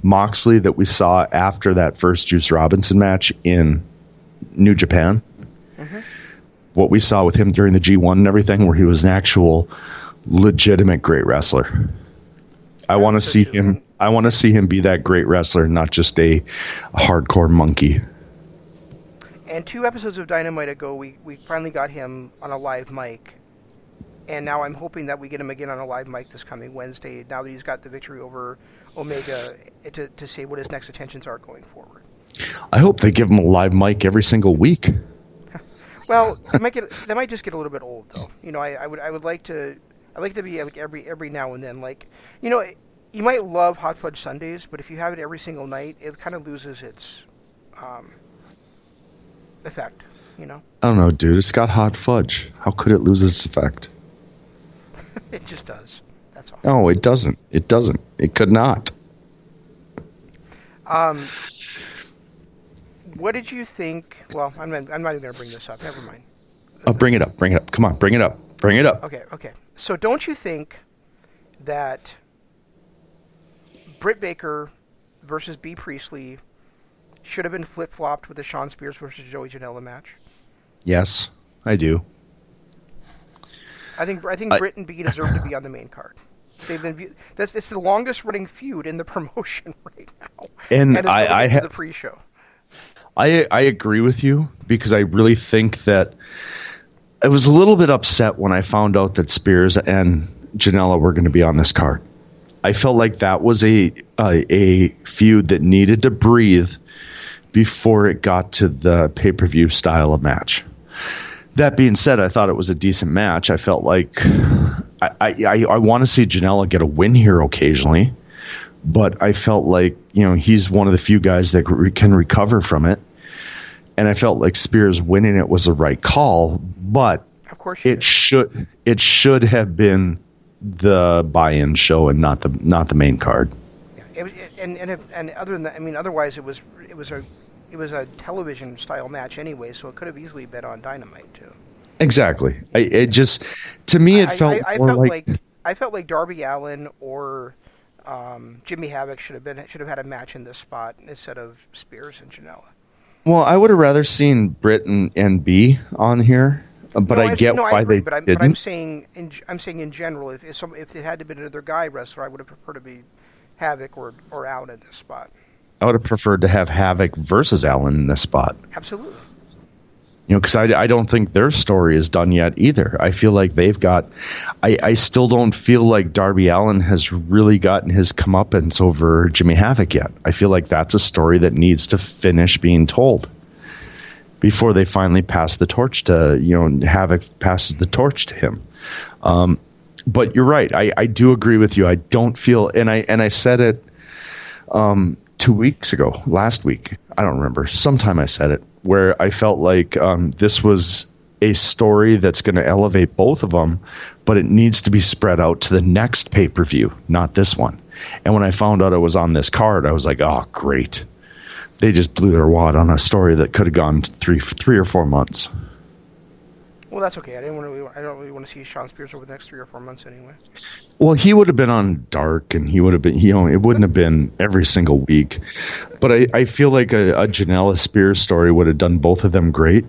Speaker 3: Moxley that we saw after that first Juice Robinson match in New Japan. Mm-hmm. What we saw with him during the G1 and everything, where he was an actual legitimate great wrestler. I want to see him. I want to see him be that great wrestler, not just a hardcore monkey.
Speaker 2: And 2 episodes of Dynamite ago, we finally got him on a live mic. And now I'm hoping that we get him again on a live mic this coming Wednesday, now that he's got the victory over Omega, to say what his next intentions are going forward.
Speaker 3: I hope they give him a live mic every single week.
Speaker 2: Well, that might just get a little bit old, though. You know, I'd like to be like every now and then. Like, you know, you might love Hot Fudge Sundays, but if you have it every single night, it kind of loses its effect, you know?
Speaker 3: I don't know, dude. It's got hot fudge. How could it lose its effect?
Speaker 2: It just does. That's all.
Speaker 3: No, it doesn't. It doesn't. It could not.
Speaker 2: What did you think? Well, I'm not even going to bring this up. Never mind.
Speaker 3: Oh, bring it up. Bring it up. Come on, bring it up. Bring it up.
Speaker 2: Okay. So don't you think that Britt Baker versus B. Priestley should have been flip-flopped with the Shawn Spears versus Joey Janela match?
Speaker 3: Yes, I do.
Speaker 2: I think Britt and B deserve to be on the main card. It's the longest running feud in the promotion right now.
Speaker 3: And
Speaker 2: I had the pre-show.
Speaker 3: I agree with you because I really think that I was a little bit upset when I found out that Spears and Janela were going to be on this card. I felt like that was a feud that needed to breathe before it got to the pay-per-view style of match. That being said, I thought it was a decent match. I felt like I want to see Janela get a win here occasionally, but I felt like, he's one of the few guys that can recover from it. And I felt like Spears winning it was the right call, but
Speaker 2: of course
Speaker 3: it should have been the buy-in show and not the main card.
Speaker 2: Yeah, and other than that, I mean, otherwise it was a television style match anyway, so it could have easily been on Dynamite too.
Speaker 3: Exactly. To me it felt
Speaker 2: I felt like Darby Allin or Jimmy Havoc should have had a match in this spot instead of Spears and Janela.
Speaker 3: Well, I would have rather seen Britt and B on here, but I get why they didn't.
Speaker 2: But I'm saying in general, if it had to be another guy wrestler, I would have preferred to be Havoc or Allin in this spot.
Speaker 3: I would have preferred to have Havoc versus Allin in this spot.
Speaker 2: Absolutely.
Speaker 3: Because I don't think their story is done yet either. I feel like they've got... I still don't feel like Darby Allin has really gotten his comeuppance over Jimmy Havoc yet. I feel like that's a story that needs to finish being told before they finally pass the torch to... Havoc passes the torch to him. But you're right. I do agree with you. I don't feel... And I said it 2 weeks ago, last week. I don't remember. Sometime I said it, where I felt like this was a story that's going to elevate both of them, but it needs to be spread out to the next pay-per-view, not this one. And when I found out it was on this card, I was like, oh, great. They just blew their wad on a story that could have gone three or 4 months.
Speaker 2: Well, that's okay. I don't really want to see Sean Spears over the next 3 or 4 months anyway.
Speaker 3: Well, he would have been on Dark, and he would have been, it wouldn't have been every single week. But I feel like a Janela Spears story would have done both of them great.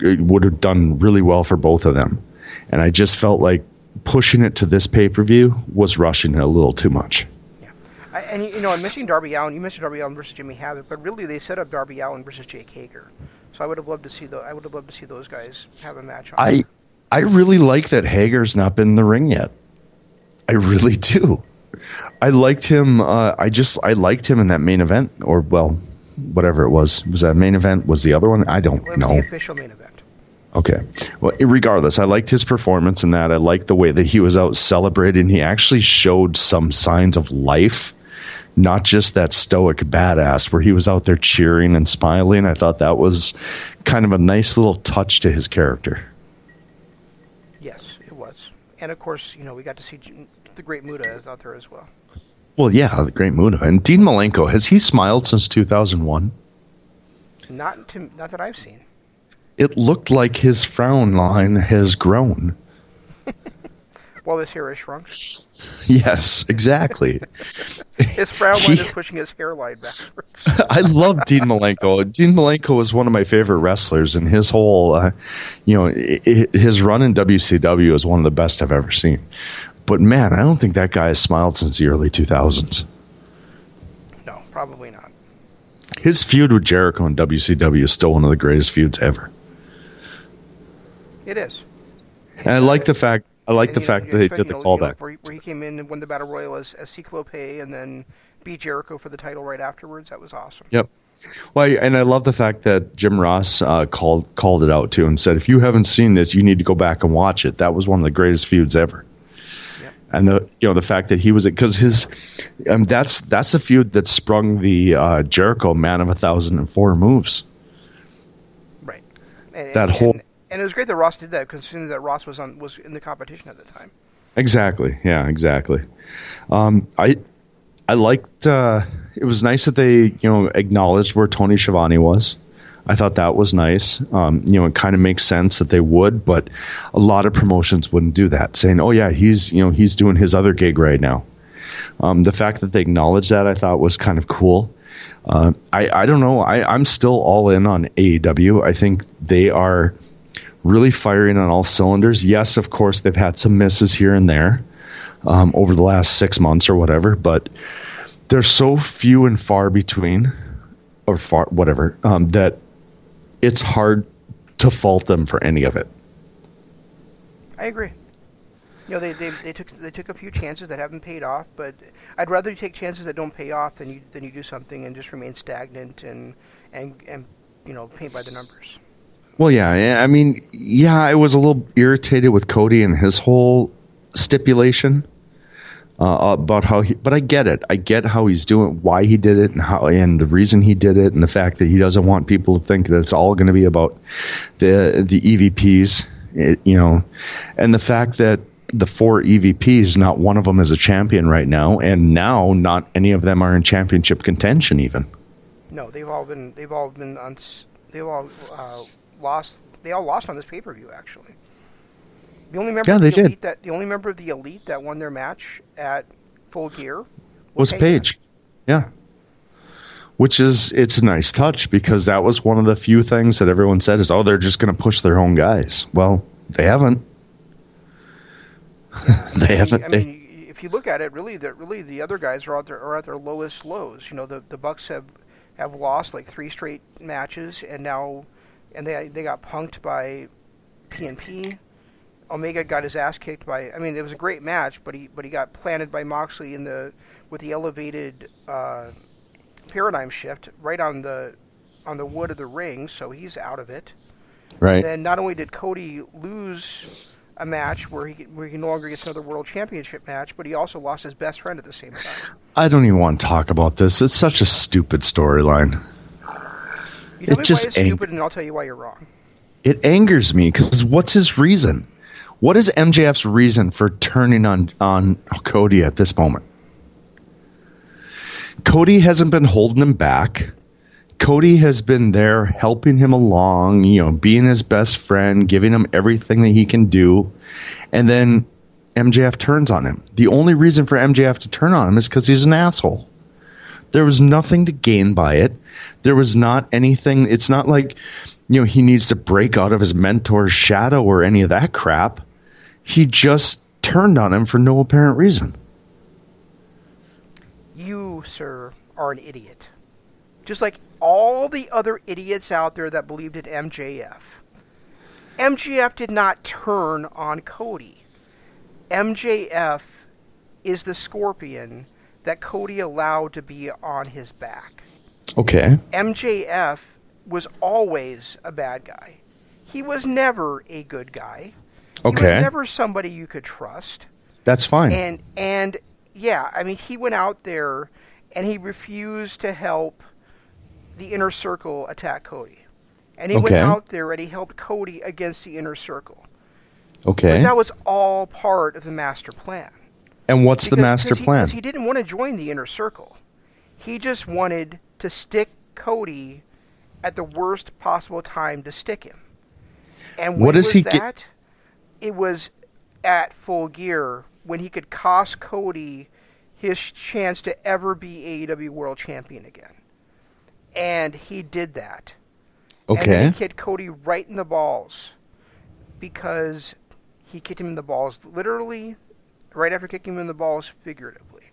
Speaker 3: It would have done really well for both of them. And I just felt like pushing it to this pay-per-view was rushing it a little too much.
Speaker 2: Yeah. I'm mentioning Darby Allin. You mentioned Darby Allin versus Jimmy Havoc, but really they set up Darby Allin versus Jake Hager. So I would have loved to see those guys have a match on.
Speaker 3: I really like that Hager's not been in the ring yet. I really do. I liked him. I liked him in that main event, or whatever it was. Was that main event? Was the other one? I don't know.
Speaker 2: It was the official main event.
Speaker 3: Okay. Well, regardless, I liked his performance in that. I liked the way that he was out celebrating. He actually showed some signs of life, not just that stoic badass where he was out there cheering and smiling. I thought that was kind of a nice little touch to his character.
Speaker 2: Yes, it was. And of course, we got to see the Great Muta out there as well.
Speaker 3: Well, yeah, the Great Muta. And Dean Malenko, has he smiled since 2001?
Speaker 2: Not that I've seen.
Speaker 3: It looked like his frown line has grown.
Speaker 2: Well, his hair has shrunk.
Speaker 3: Yes, exactly.
Speaker 2: His frown line is pushing his hairline backwards.
Speaker 3: I love Dean Malenko. Dean Malenko is one of my favorite wrestlers, and his whole, his run in WCW is one of the best I've ever seen. But man, I don't think that guy has smiled since the early 2000s.
Speaker 2: No, probably not.
Speaker 3: His feud with Jericho in WCW is still one of the greatest feuds ever.
Speaker 2: It is.
Speaker 3: And I like the fact that they did the callback.
Speaker 2: Where he came in and won the Battle Royal as Cyclope and then beat Jericho for the title right afterwards. That was awesome.
Speaker 3: Yep. Well, and I love the fact that Jim Ross called it out too and said, if you haven't seen this, you need to go back and watch it. That was one of the greatest feuds ever. Yep. And the fact that he was, because that's a feud that sprung the Jericho Man of 1,004 moves.
Speaker 2: Right. And it was great that Ross did that, considering that Ross was in the competition at the time. Exactly.
Speaker 3: Yeah. Exactly. I liked. It was nice that they acknowledged where Tony Schiavone was. I thought that was nice. It kind of makes sense that they would, but a lot of promotions wouldn't do that, saying, "Oh yeah, he's doing his other gig right now." The fact that they acknowledged that I thought was kind of cool. I don't know. I'm still all in on AEW. I think they are really firing on all cylinders. Yes, of course, they've had some misses here and there over the last 6 months or whatever, but they're so few and far between, or far whatever, that it's hard to fault them for any of it.
Speaker 2: I agree. They took a few chances that haven't paid off, but I'd rather you take chances that don't pay off than you do something and just remain stagnant and paint by the numbers.
Speaker 3: Well, yeah, I mean, I was a little irritated with Cody and his whole stipulation about how but I get it. I get how he's doing, why he did it, and the reason he did it, and the fact that he doesn't want people to think that it's all going to be about the EVPs, and the fact that the 4 EVPs, not one of them is a champion right now, and now not any of them are in championship contention even.
Speaker 2: No, they all lost. They all lost on this pay-per-view actually. The only member of the Elite that won their match at Full Gear
Speaker 3: was Paige. Yeah. Which it's a nice touch, because that was one of the few things that everyone said is, they're just going to push their own guys. Well, they haven't.
Speaker 2: If you look at it, really the other guys are at their lowest lows. The Bucks have lost like 3 straight matches, and they got punked by PNP. Omega got his ass kicked by. It was a great match, but he got planted by Moxley with the elevated paradigm shift right on the wood of the ring, so he's out of it.
Speaker 3: Right.
Speaker 2: And then not only did Cody lose a match where he no longer gets another world championship match, but he also lost his best friend at the same time.
Speaker 3: I don't even want to talk about this. It's such a stupid storyline.
Speaker 2: You tell me why it's stupid, and I'll tell you why you're wrong.
Speaker 3: It angers me, because what's his reason? What is MJF's reason for turning on Cody at this moment? Cody hasn't been holding him back. Cody has been there helping him along, being his best friend, giving him everything that he can do. And then MJF turns on him. The only reason for MJF to turn on him is because he's an asshole. There was nothing to gain by it. There was not anything. It's not like, he needs to break out of his mentor's shadow or any of that crap. He just turned on him for no apparent reason.
Speaker 2: You, sir, are an idiot. Just like all the other idiots out there that believed in MJF. MJF did not turn on Cody. MJF is the scorpion that Cody allowed to be on his back.
Speaker 3: Okay.
Speaker 2: MJF was always a bad guy. He was never a good guy.
Speaker 3: Okay.
Speaker 2: He was never somebody you could trust.
Speaker 3: That's fine.
Speaker 2: And he went out there and he refused to help the Inner Circle attack Cody. And he went out there and he helped Cody against the Inner Circle.
Speaker 3: Okay.
Speaker 2: But that was all part of the master plan.
Speaker 3: And what's the master plan?
Speaker 2: Because he didn't want to join the Inner Circle. He just wanted to stick Cody at the worst possible time to stick him. And when it was at Full Gear, when he could cost Cody his chance to ever be AEW World Champion again. And he did that.
Speaker 3: Okay.
Speaker 2: And then he hit Cody right in the balls, because he kicked him in the balls literally right after kicking him in the balls figuratively.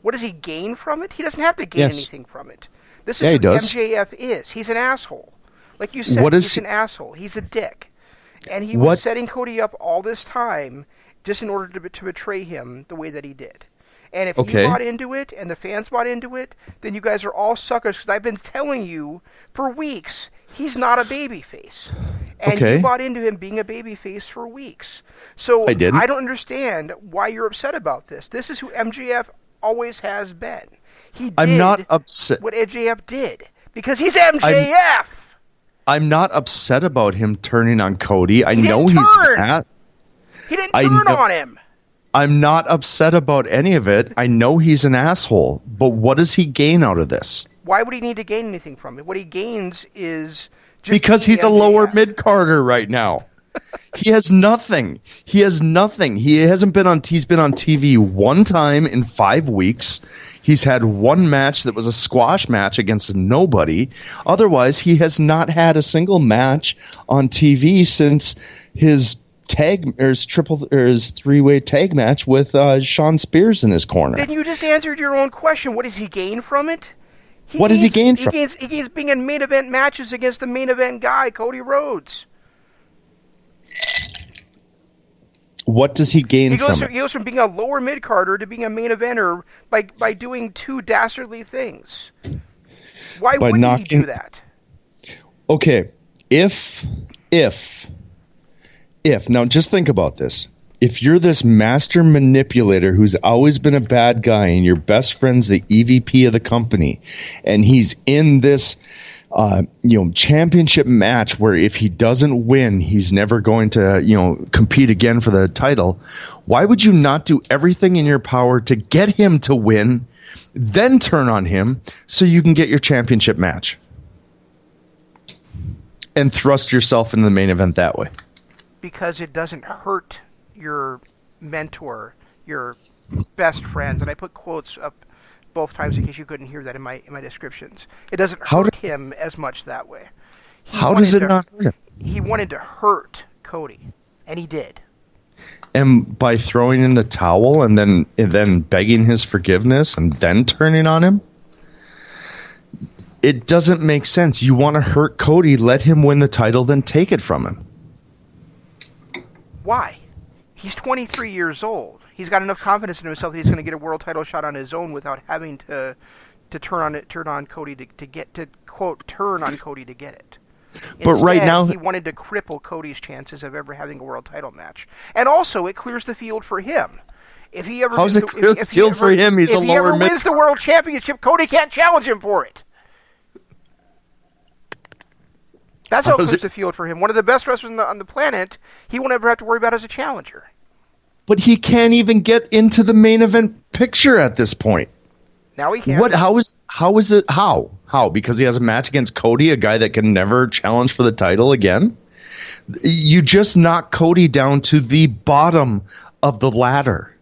Speaker 2: What does he gain from it? He doesn't have to gain anything from it. This is what MJF is. He's an asshole. Like you said, he's an asshole. He's a dick. And he was setting Cody up all this time just in order to betray him the way that he did. And if you bought into it and the fans bought into it, then you guys are all suckers, because I've been telling you for weeks he's not a babyface. And you bought into him being a babyface for weeks. So I don't understand why you're upset about this. This is who MJF always has been.
Speaker 3: I'm not upset.
Speaker 2: What MJF did, because he's MJF.
Speaker 3: I'm not upset about him turning on Cody. I know he's mad.
Speaker 2: He didn't turn on him.
Speaker 3: I'm not upset about any of it. I know he's an asshole, but what does he gain out of this?
Speaker 2: Why would he need to gain anything from it? What he gains is just
Speaker 3: because he's a lower mid-carder right now. He has nothing. He hasn't been on. He's been on TV one time in 5 weeks. He's had one match that was a squash match against nobody. Otherwise, he has not had a single match on TV since his his three-way tag match with Sean Spears in his corner.
Speaker 2: Then you just answered your own question. What does he gain from it?
Speaker 3: What does he gain from it?
Speaker 2: He gains being in main event matches against the main event guy, Cody Rhodes.
Speaker 3: What does he gain from it?
Speaker 2: He goes from being a lower mid-carder to being a main eventer by doing two dastardly things. Why wouldn't he do that?
Speaker 3: Okay, if now just think about this. If you're this master manipulator who's always been a bad guy and your best friend's the EVP of the company and he's in this championship match where if he doesn't win, he's never going to, compete again for the title, why would you not do everything in your power to get him to win, then turn on him so you can get your championship match and thrust yourself into the main event that way?
Speaker 2: Because it doesn't hurt your mentor, your best friends, and I put quotes up both times in case you couldn't hear that in my descriptions. It doesn't hurt him as much that way.
Speaker 3: How does it not hurt him?
Speaker 2: He wanted to hurt Cody, and he did.
Speaker 3: And by throwing in the towel and then begging his forgiveness and then turning on him? It doesn't make sense. You want to hurt Cody, let him win the title, then take it from him.
Speaker 2: Why? He's 23 years old. He's got enough confidence in himself that he's going to get a world title shot on his own without having to turn on Cody to get to quote turn on Cody to get it.
Speaker 3: But
Speaker 2: Instead,
Speaker 3: right now
Speaker 2: he wanted to cripple Cody's chances of ever having a world title match, and also it clears the field for him. If he ever
Speaker 3: how's it clear the field for him? He's a lower mid. If he ever wins
Speaker 2: the world championship, Cody can't challenge him for it. That's how it clears the field for him. One of the best wrestlers on the planet, he won't ever have to worry about as a challenger.
Speaker 3: But he can't even get into the main event picture at this point.
Speaker 2: Now he can.
Speaker 3: How is it? How? Because he has a match against Cody, a guy that can never challenge for the title again? You just knock Cody down to the bottom of the ladder.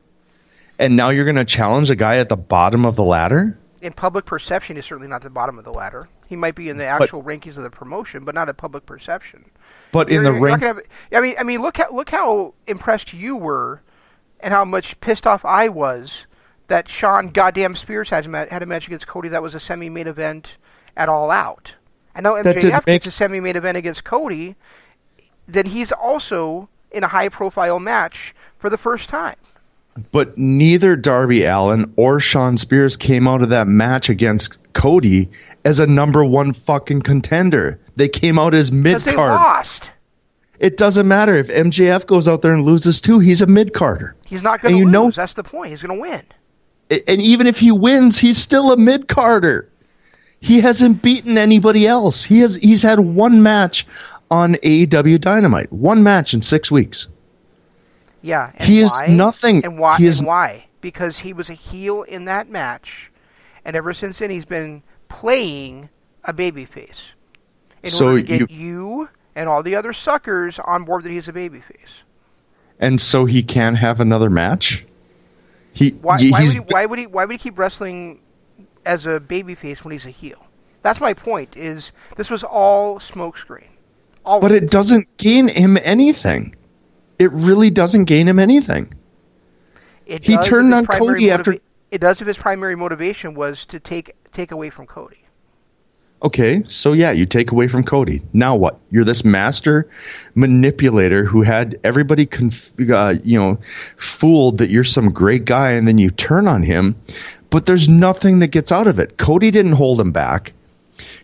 Speaker 3: And now you're going to challenge a guy at the bottom of the ladder?
Speaker 2: In public perception, he's certainly not the bottom of the ladder. He might be in the actual rankings of the promotion, but not in public perception.
Speaker 3: But in the ring,
Speaker 2: I mean, look how impressed you were, and how much pissed off I was that Sean goddamn Spears had a match against Cody that was a semi-main event at All Out. And now MJF gets a semi-main event against Cody, then he's also in a high-profile match for the first time.
Speaker 3: But neither Darby Allin or Sean Spears came out of that match against Cody as a number one fucking contender. They came out as mid-card.
Speaker 2: Because they lost.
Speaker 3: It doesn't matter. If MJF goes out there and loses too, he's a mid-carder.
Speaker 2: He's not going to lose. That's the point. He's going to win.
Speaker 3: And even if he wins, he's still a mid-carder. He hasn't beaten anybody else. He's had one match on AEW Dynamite. One match in 6 weeks.
Speaker 2: Yeah. And
Speaker 3: he
Speaker 2: why?
Speaker 3: is nothing.
Speaker 2: And why? And why? Because he was a heel in that match, and ever since then he's been playing a babyface in order to get you and all the other suckers on board that he's a babyface.
Speaker 3: And so he can't have another match?
Speaker 2: Why would he keep wrestling as a babyface when he's a heel? That's my point. Is this was all smokescreen?
Speaker 3: But it doesn't gain him anything. It really doesn't gain him anything. He turned on Cody after.
Speaker 2: It does if his primary motivation was to take away from Cody.
Speaker 3: Okay, so yeah, you take away from Cody. Now what? You're this master manipulator who had everybody fooled that you're some great guy, and then you turn on him, but there's nothing that gets out of it. Cody didn't hold him back.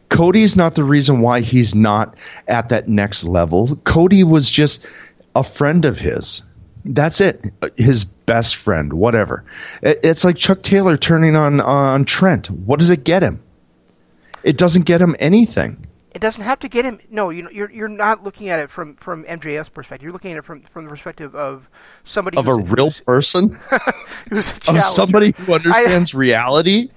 Speaker 3: Cody's not the reason why he's not at that next level. Cody was just a friend of his. That's it. His best friend, whatever. It's like Chuck Taylor turning on Trent. What does it get him? It doesn't get him anything.
Speaker 2: It doesn't have to get him. No, you're not looking at it from MJF's perspective. You're looking at it from the perspective of somebody
Speaker 3: of a real person,
Speaker 2: who's
Speaker 3: of somebody who understands reality.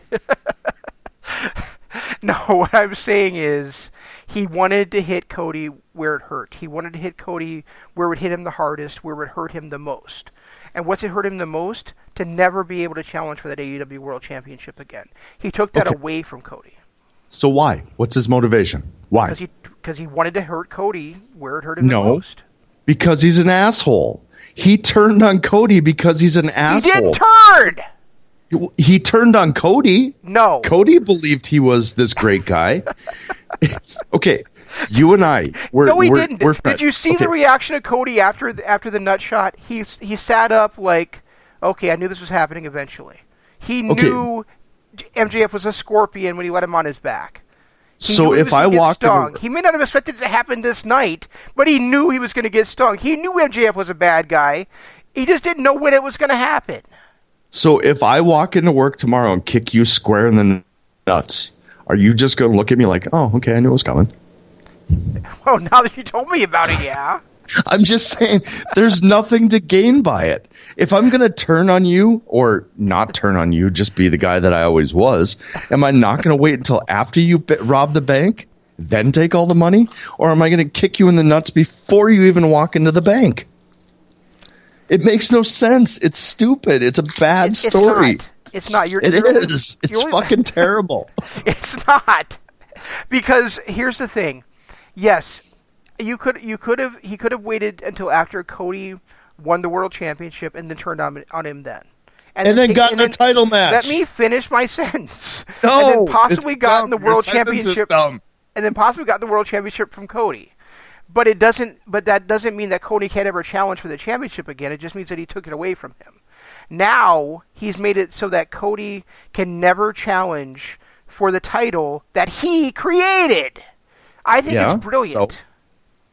Speaker 2: No, what I'm saying is he wanted to hit Cody where it hurt. He wanted to hit Cody where it would hit him the hardest, where it would hurt him the most. And what's it hurt him the most? To never be able to challenge for that AEW World Championship again. He took that away from Cody.
Speaker 3: So why? What's his motivation? Why?
Speaker 2: Because he wanted to hurt Cody where it hurt him the most.
Speaker 3: Because he's an asshole. He turned on Cody because he's an asshole.
Speaker 2: He didn't turn!
Speaker 3: He turned on Cody.
Speaker 2: No.
Speaker 3: Cody believed he was this great guy. Okay, you and I,
Speaker 2: No, he didn't.
Speaker 3: We're
Speaker 2: Did you see the reaction of Cody after the nut shot? He sat up like, okay, I knew this was happening eventually. He knew MJF was a scorpion when he let him on his back.
Speaker 3: So if I walked
Speaker 2: stung. He may not have expected it to happen this night, but he knew he was going to get stung. He knew MJF was a bad guy. He just didn't know when it was going to happen.
Speaker 3: So if I walk into work tomorrow and kick you square in the nuts, are you just going to look at me like, oh, okay, I knew it was coming?
Speaker 2: Well, now that you told me about it, yeah.
Speaker 3: I'm just saying, there's nothing to gain by it. If I'm going to turn on you, or not turn on you, just be the guy that I always was, am I not going to wait until after you rob the bank, then take all the money? Or am I going to kick you in the nuts before you even walk into the bank? It makes no sense. It's stupid. It's a bad story.
Speaker 2: It's not.
Speaker 3: It is. It's fucking terrible.
Speaker 2: It's not. Because here's the thing. Yes, he could have waited until after Cody won the world championship and then turned on him then.
Speaker 3: And then gotten a title match.
Speaker 2: Let me finish my sentence.
Speaker 3: No,
Speaker 2: and then possibly gotten the world championship.
Speaker 3: And
Speaker 2: then possibly gotten the world championship from Cody. But that doesn't mean that Cody can't ever challenge for the championship again. It just means that he took it away from him. Now he's made it so that Cody can never challenge for the title that he created. I think it's brilliant.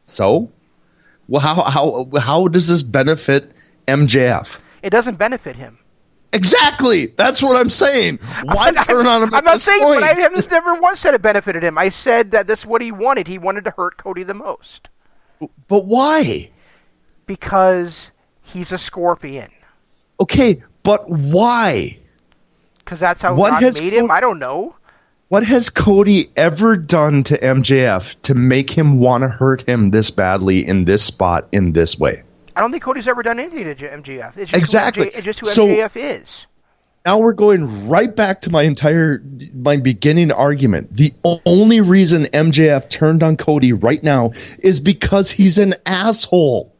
Speaker 3: So? Well, how does this benefit MJF?
Speaker 2: It doesn't benefit him.
Speaker 3: Exactly. That's what I'm saying. Why turn on him at this point?
Speaker 2: But I have never once said it benefited him. I said that that's what he wanted. He wanted to hurt Cody the most.
Speaker 3: But why?
Speaker 2: Because he's a scorpion.
Speaker 3: Okay, but why?
Speaker 2: Because that's how God made him? I don't know.
Speaker 3: What has Cody ever done to MJF to make him want to hurt him this badly in this spot in this way?
Speaker 2: I don't think Cody's ever done anything to MJF. It's just
Speaker 3: exactly.
Speaker 2: It's just who MJF is.
Speaker 3: Now we're going right back to my beginning argument. The only reason MJF turned on Cody right now is because he's an asshole.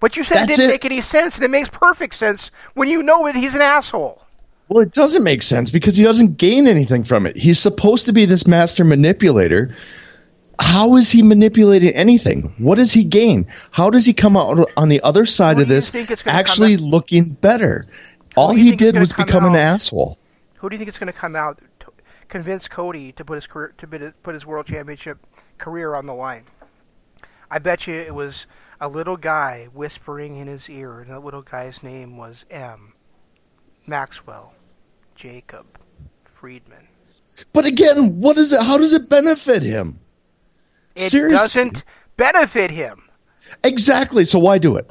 Speaker 2: But you said it didn't make any sense, and it makes perfect sense when you know that he's an asshole.
Speaker 3: Well, it doesn't make sense because he doesn't gain anything from it. He's supposed to be this master manipulator. How is he manipulating anything? What does he gain? How does he come out on the other side of this actually looking better? All he did was become an asshole.
Speaker 2: Who do you think it's going to come out to convince Cody to put his world championship career on the line? I bet you it was a little guy whispering in his ear, and that little guy's name was Maxwell Jacob Friedman.
Speaker 3: But again, what is it? How does it benefit him?
Speaker 2: It
Speaker 3: Seriously?
Speaker 2: Doesn't benefit him.
Speaker 3: Exactly. So why do it?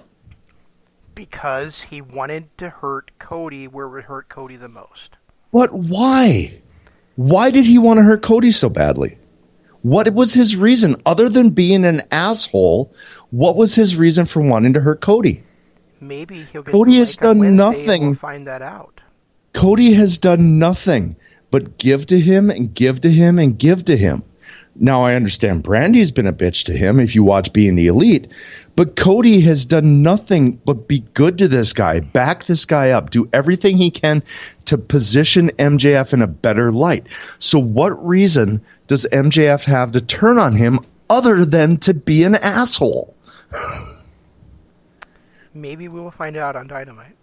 Speaker 2: Because he wanted to hurt Cody where it hurt Cody the most.
Speaker 3: But why? Why did he want to hurt Cody so badly? What was his reason? Other than being an asshole, what was his reason for wanting to hurt Cody?
Speaker 2: Maybe he'll get
Speaker 3: Cody has done nothing.
Speaker 2: We'll find that out.
Speaker 3: Cody has done nothing but give to him and give to him and give to him. Now, I understand Brandy's been a bitch to him if you watch Being the Elite, but Cody has done nothing but be good to this guy, back this guy up, do everything he can to position MJF in a better light. So what reason does MJF have to turn on him other than to be an asshole?
Speaker 2: Maybe we will find out on Dynamite.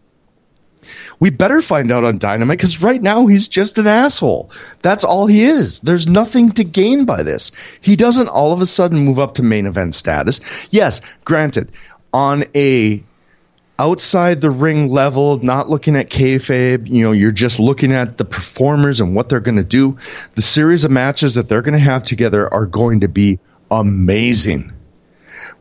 Speaker 3: We better find out on Dynamite because right now he's just an asshole. That's all he is. There's nothing to gain by this. He doesn't all of a sudden move up to main event status. Yes, granted, on a outside the ring level, not looking at kayfabe, you're just looking at the performers and what they're going to do. The series of matches that they're going to have together are going to be amazing.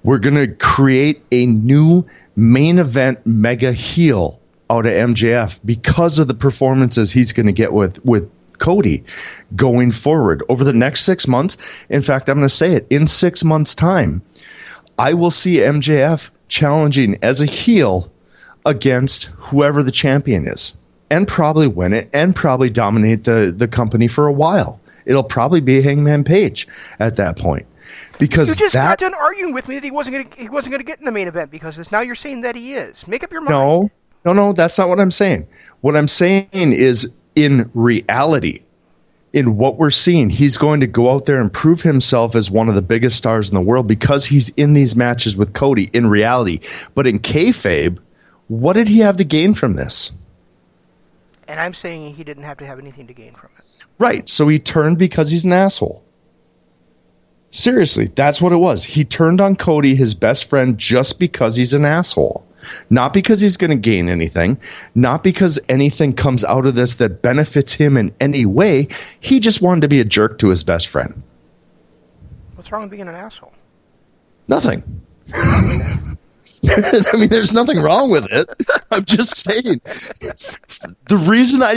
Speaker 3: We're going to create a new main event mega heel out of MJF because of the performances he's going to get with Cody going forward over the next 6 months. In fact, I'm going to say it, in 6 months' time, I will see MJF challenging as a heel against whoever the champion is and probably win it and probably dominate the company for a while. It'll probably be Hangman Page at that point. Because
Speaker 2: you just got done arguing with me that he wasn't going to get in the main event because now you're saying that he is. Make up your mind.
Speaker 3: No, that's not what I'm saying. What I'm saying is in reality, in what we're seeing, he's going to go out there and prove himself as one of the biggest stars in the world because he's in these matches with Cody in reality. But in kayfabe, what did he have to gain from this?
Speaker 2: And I'm saying he didn't have to have anything to gain from it.
Speaker 3: Right, so he turned because he's an asshole. Seriously, that's what it was. He turned on Cody, his best friend, just because he's an asshole. Not because he's going to gain anything. Not because anything comes out of this that benefits him in any way. He just wanted to be a jerk to his best friend.
Speaker 2: What's wrong with being an asshole?
Speaker 3: Nothing. I mean, there's nothing wrong with it. I'm just saying. The reason I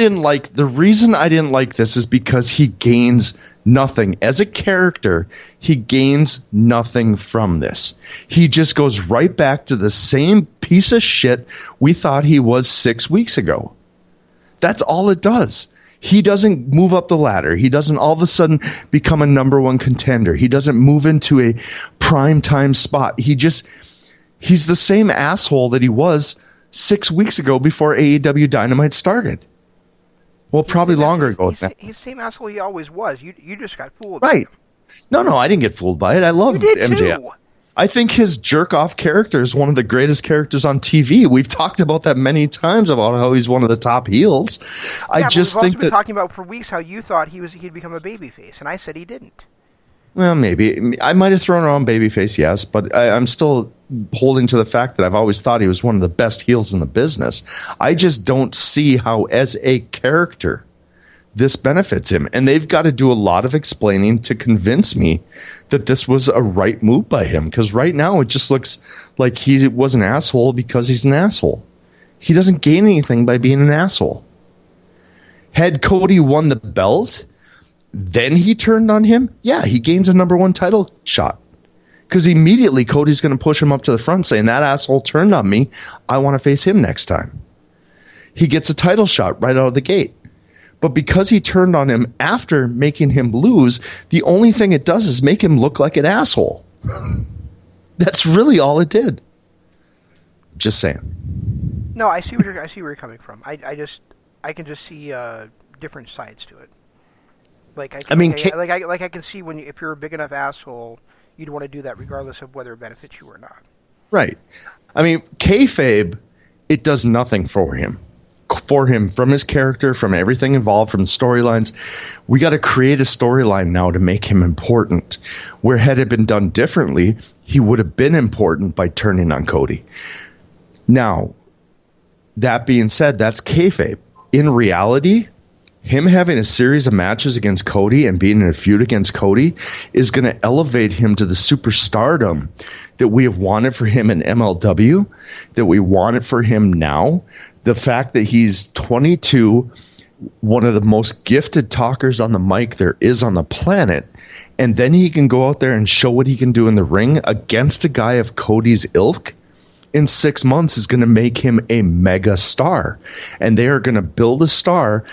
Speaker 3: didn't like this is because he gains nothing. As a character, he gains nothing from this. He just goes right back to the same piece of shit we thought he was 6 weeks ago. That's all it does. He doesn't move up the ladder. He doesn't all of a sudden become a number one contender. He doesn't move into a primetime spot. He's the same asshole that he was 6 weeks ago before AEW Dynamite started. Well, probably longer ago.
Speaker 2: He's the same asshole he always was. You just got fooled.
Speaker 3: Right. No, I didn't get fooled by it. I love MJF.
Speaker 2: Too.
Speaker 3: I think his jerk-off character is one of the greatest characters on TV. We've talked about that many times about how he's one of the top heels. I just think
Speaker 2: we've been talking about for weeks how you thought he'd become a babyface, and I said he didn't.
Speaker 3: Well, maybe. I might have thrown around babyface, yes, but I'm still holding to the fact that I've always thought he was one of the best heels in the business. I just don't see how, as a character, this benefits him. And they've got to do a lot of explaining to convince me that this was a right move by him. Because right now it just looks like he was an asshole because he's an asshole. He doesn't gain anything by being an asshole. Had Cody won the belt, then he turned on him, yeah, he gains a number one title shot. Because immediately Cody's going to push him up to the front saying, that asshole turned on me, I want to face him next time. He gets a title shot right out of the gate. But because he turned on him after making him lose, the only thing it does is make him look like an asshole. That's really all it did. Just saying.
Speaker 2: No, I see where you're coming from. I can just see different sides to it. Like I can see if you're a big enough asshole, you'd want to do that regardless of whether it benefits you or not. Right.
Speaker 3: I mean, kayfabe, it does nothing for him. From his character, from everything involved, from storylines. We got to create a storyline now to make him important. Where had it been done differently, he would have been important by turning on Cody. Now, that being said, that's kayfabe. In reality, him having a series of matches against Cody and being in a feud against Cody is going to elevate him to the superstardom that we have wanted for him in MLW, that we wanted for him now. The fact that he's 22, one of the most gifted talkers on the mic there is on the planet, and then he can go out there and show what he can do in the ring against a guy of Cody's ilk, in 6 months is going to make him a mega star. And they are going to build a star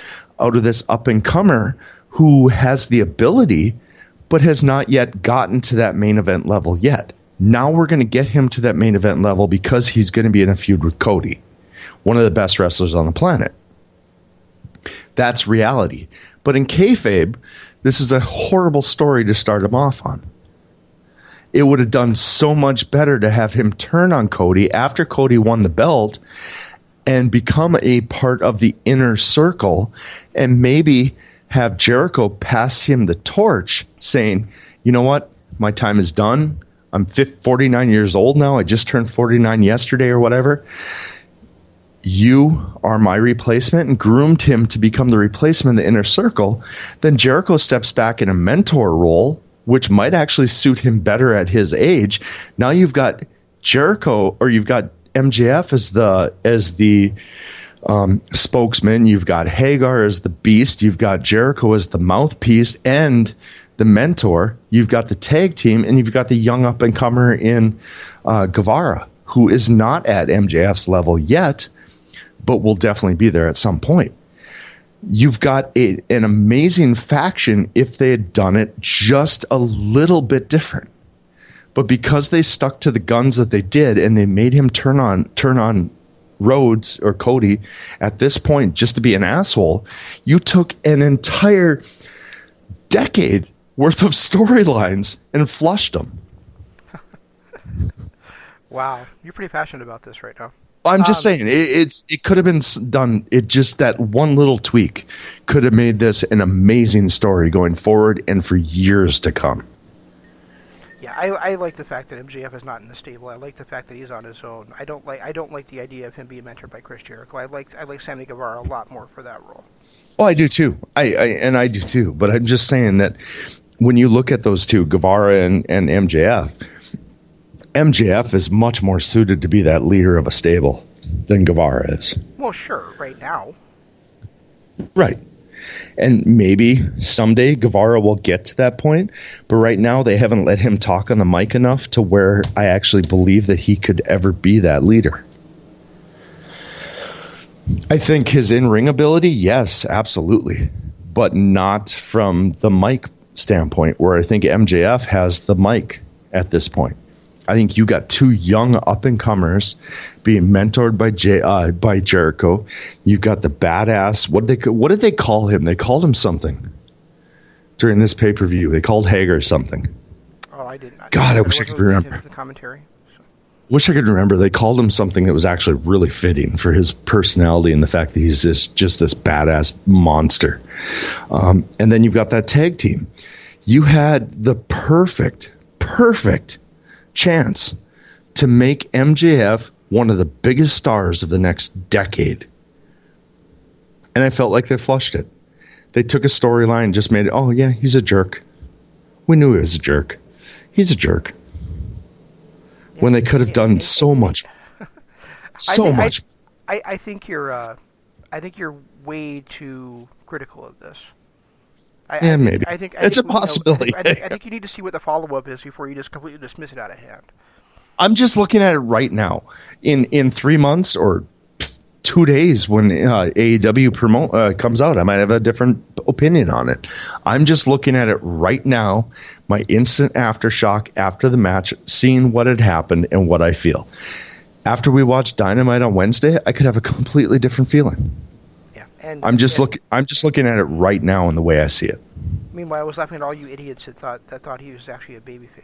Speaker 3: out of this up-and-comer who has the ability but has not yet gotten to that main event level yet. Now we're going to get him to that main event level because he's going to be in a feud with Cody, one of the best wrestlers on the planet. That's reality. But in kayfabe, this is a horrible story to start him off on. It would have done so much better to have him turn on Cody after Cody won the belt and become a part of the inner circle and maybe have Jericho pass him the torch saying, you know what, my time is done. I'm 49 years old now. I just turned 49 yesterday or whatever. You are my replacement, and groomed him to become the replacement in the inner circle. Then Jericho steps back in a mentor role, which might actually suit him better at his age. Now you've got Jericho, or you've got MJF as the spokesman. You've got Hagar as the beast. You've got Jericho as the mouthpiece and the mentor. You've got the tag team, and you've got the young up-and-comer in Guevara, who is not at MJF's level yet, but will definitely be there at some point. You've got an amazing faction if they had done it just a little bit different. But because they stuck to the guns that they did and they made him turn on Rhodes or Cody at this point just to be an asshole. You took an entire decade worth of storylines and flushed them.
Speaker 2: Wow, you're pretty passionate about this right now.
Speaker 3: I'm just saying it could have been done. It just that one little tweak could have made this an amazing story going forward and for years to come.
Speaker 2: Yeah, I like the fact that MJF is not in the stable. I like the fact that he's on his own. I don't like the idea of him being mentored by Chris Jericho. I like Sammy Guevara a lot more for that role.
Speaker 3: Oh, I do too. I do too. But I'm just saying that when you look at those two, Guevara and MJF. MJF is much more suited to be that leader of a stable than Guevara is.
Speaker 2: Well, sure, right now.
Speaker 3: Right. And maybe someday Guevara will get to that point, but right now they haven't let him talk on the mic enough to where I actually believe that he could ever be that leader. I think his in-ring ability, yes, absolutely, but not from the mic standpoint, where I think MJF has the mic at this point. I think you got two young up-and-comers being mentored by Jericho. You've got the badass. What did they call him? They called him something during this pay-per-view. They called Hager something.
Speaker 2: Oh, I didn't.
Speaker 3: God, I wish I could remember.
Speaker 2: The commentary.
Speaker 3: Wish I could remember. They called him something that was actually really fitting for his personality and the fact that he's just this badass monster. And then you've got that tag team. You had the perfect chance to make MJF one of the biggest stars of the next decade. And I felt like they flushed it. They took a storyline and just made it, oh yeah, he's a jerk. We knew he was a jerk. He's a jerk. Yeah, when they could have done so much. So much.
Speaker 2: I think you're way too critical of this.
Speaker 3: Maybe. I think it's a possibility.
Speaker 2: I think you need to see what the follow-up is before you just completely dismiss it out of hand.
Speaker 3: I'm just looking at it right now. In 3 months or 2 days when AEW comes out, I might have a different opinion on it. I'm just looking at it right now, my instant aftershock after the match, seeing what had happened and what I feel. After we watch Dynamite on Wednesday, I could have a completely different feeling.
Speaker 2: And
Speaker 3: I'm just looking at it right now in the way I see it.
Speaker 2: Meanwhile, I was laughing at all you idiots that thought he was actually a babyface.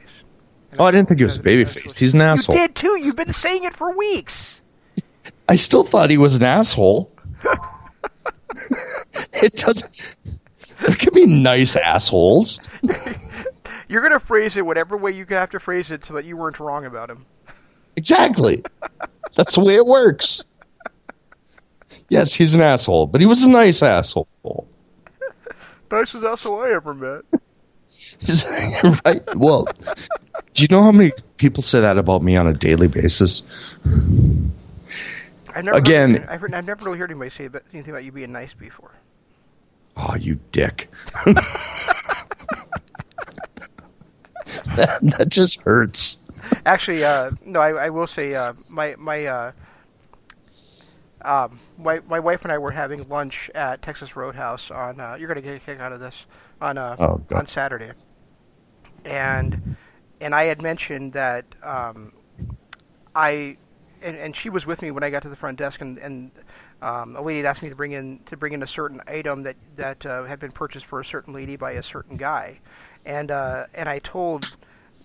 Speaker 3: Oh, I didn't think he was a babyface. He's an asshole.
Speaker 2: You did too. You've been saying it for weeks.
Speaker 3: I still thought he was an asshole. It doesn't. There can be nice assholes.
Speaker 2: You're gonna phrase it whatever way you have to phrase it so that you weren't wrong about him.
Speaker 3: Exactly. That's the way it works. Yes, he's an asshole, but he was a nice asshole.
Speaker 2: Nicest asshole I ever met.
Speaker 3: Right? Well, do you know how many people say that about me on a daily basis?
Speaker 2: I've never really heard anybody say anything about you being nice before.
Speaker 3: Oh, you dick. that just hurts.
Speaker 2: Actually, no, I will say my wife and I were having lunch at Texas Roadhouse on. You're gonna get a kick out of this on Saturday, and I had mentioned that and she was with me when I got to the front desk, and a lady had asked me to bring in a certain item that had been purchased for a certain lady by a certain guy, and I told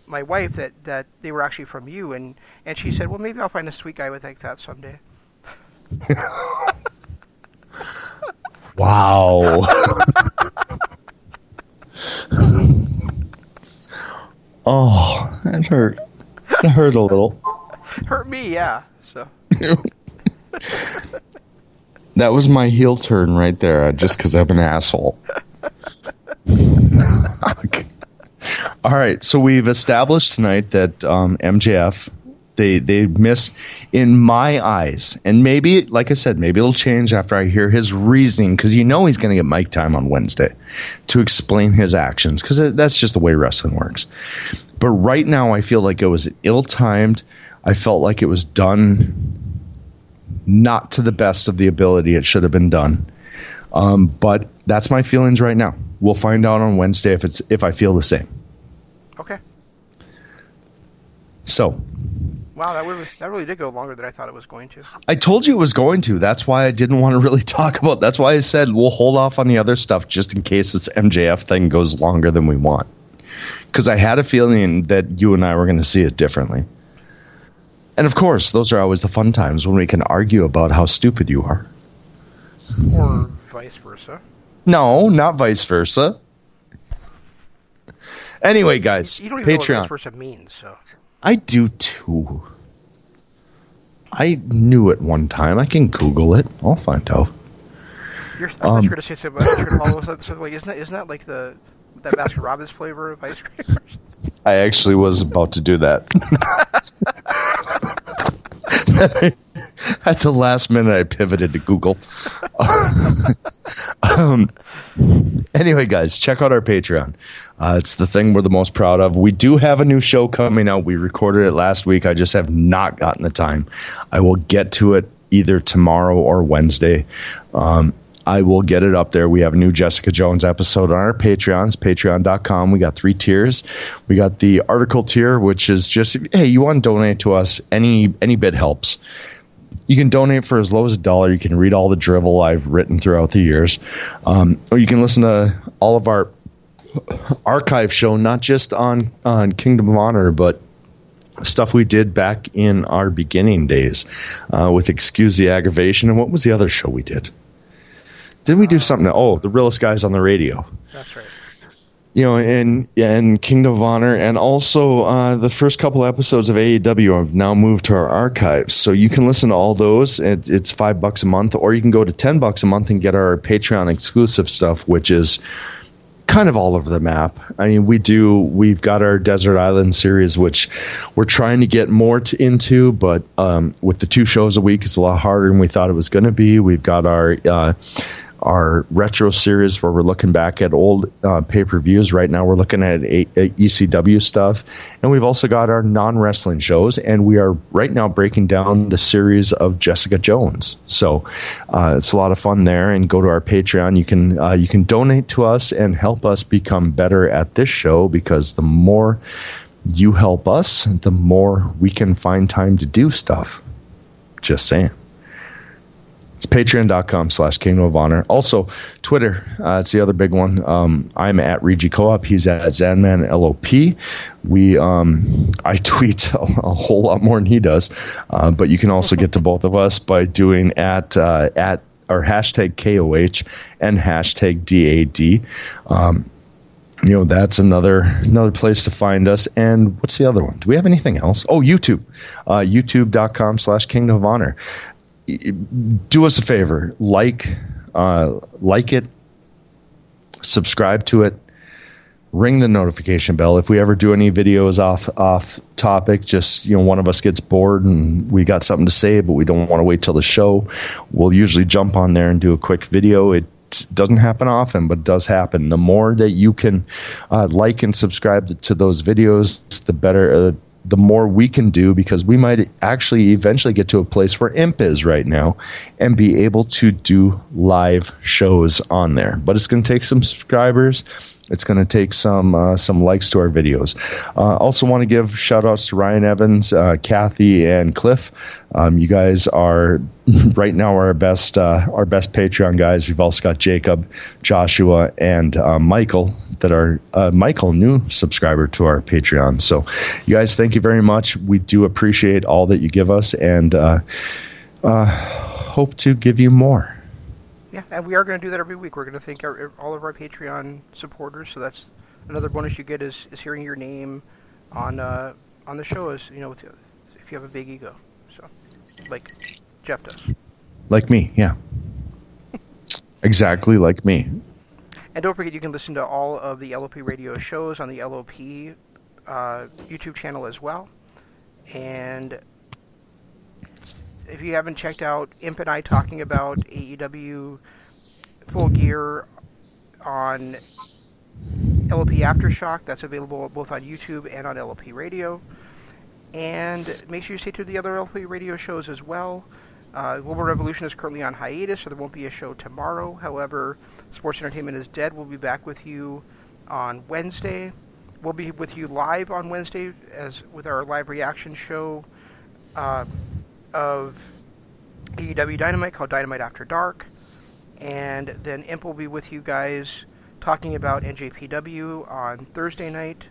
Speaker 2: my wife that they were actually from you, and she said, well, maybe I'll find a sweet guy with like that someday.
Speaker 3: Wow. Oh, that hurt. That hurt a little.
Speaker 2: Hurt me, yeah. So.
Speaker 3: That was my heel turn right there, just because I'm an asshole. Okay. All right, so we've established tonight that MJF, they missed, in my eyes, and maybe, like I said, maybe it'll change after I hear his reasoning, because you know he's going to get mic time on Wednesday to explain his actions, because that's just the way wrestling works. But right now, I feel like it was ill-timed. I felt like it was done not to the best of the ability it should have been done. But that's my feelings right now. We'll find out on Wednesday if I feel the same.
Speaker 2: Okay.
Speaker 3: So,
Speaker 2: Wow, that really did go longer than I thought it was going to.
Speaker 3: I told you it was going to. That's why I didn't want to really talk about. That's why I said we'll hold off on the other stuff just in case this MJF thing goes longer than we want. Because I had a feeling that you and I were going to see it differently. And of course, those are always the fun times when we can argue about how stupid you are.
Speaker 2: Or vice versa.
Speaker 3: No, not vice versa. Anyway, guys,
Speaker 2: You don't even know
Speaker 3: Patreon.
Speaker 2: what vice versa means, so.
Speaker 3: I do too. I knew it one time. I can Google it. I'll find out.
Speaker 2: I thought you were going to say something like, isn't that like that Baskin Robbins flavor of ice cream?
Speaker 3: I actually was about to do that. At the last minute, I pivoted to Google. Anyway, guys, check out our Patreon. It's the thing we're the most proud of. We do have a new show coming out. We recorded it last week. I just have not gotten the time. I will get to it either tomorrow or Wednesday. I will get it up there. We have a new Jessica Jones episode on our Patreons, patreon.com. We got 3 tiers. We got the article tier, which is just, hey, you want to donate to us, any bit helps. You can donate for as low as $1. You can read all the drivel I've written throughout the years. Or you can listen to all of our archive show, not just on Kingdom of Honor, but stuff we did back in our beginning days with Excuse the Aggravation. And what was the other show we did? Didn't we do something? The realest guys on the radio.
Speaker 2: That's right.
Speaker 3: You know, and Kingdom of Honor, and also the first couple episodes of AEW have now moved to our archives, so you can listen to all those. It's $5 a month, or you can go to $10 a month and get our Patreon exclusive stuff, which is kind of all over the map. I mean, we've got our Desert Island series, which we're trying to get more into, but with the 2 shows a week, it's a lot harder than we thought it was going to be. We've got our retro series where we're looking back at old pay-per-views. Right now we're looking at ECW stuff, and we've also got our non-wrestling shows, and we are right now breaking down the series of Jessica Jones. So it's a lot of fun there. And go to our Patreon. You can donate to us and help us become better at this show, because the more you help us, the more we can find time to do stuff. Just saying. It's patreon.com/Kingdom of Honor. Also, Twitter. It's the other big one. I'm at Regi Co-op. He's at XanMan LOP. I tweet a whole lot more than he does. But you can also get to both of us by doing at or hashtag KOH and hashtag DAD. That's another place to find us. And what's the other one? Do we have anything else? Oh, YouTube. YouTube.com/Kingdom of Honor. Do us a favor, like it, subscribe to it, ring the notification bell. If we ever do any videos off topic, just one of us gets bored and we got something to say, but we don't want to wait till the show, we'll usually jump on there and do a quick video. It doesn't happen often, but it does happen. The more that you can like and subscribe to those videos, the better. The more we can do, because we might actually eventually get to a place where Imp is right now and be able to do live shows on there. But it's going to take some subscribers. It's going to take some likes to our videos. Also want to give shout outs to Ryan Evans, Kathy, and Cliff. You guys are right now our best Patreon guys. We've also got Jacob, Joshua, and Michael that are Michael, new subscriber to our Patreon. So you guys, thank you very much. We do appreciate all that you give us, and hope to give you more.
Speaker 2: Yeah, and we are going to do that every week. We're going to thank all of our Patreon supporters. So that's another bonus you get is hearing your name on the show, if you have a big ego. So, like Jeff does.
Speaker 3: Like me, yeah. Exactly like me.
Speaker 2: And don't forget, you can listen to all of the LOP radio shows on the LOP YouTube channel as well. And if you haven't checked out Imp and I talking about AEW Full Gear on LOP Aftershock, that's available both on YouTube and on LOP Radio. And make sure you stay tuned to the other LOP radio shows as well. Global Revolution is currently on hiatus, so there won't be a show tomorrow. However, Sports Entertainment is Dead. We'll be back with you on Wednesday. We'll be with you live on Wednesday with our live reaction show of AEW Dynamite called Dynamite After Dark. And then Imp will be with you guys talking about NJPW on Thursday night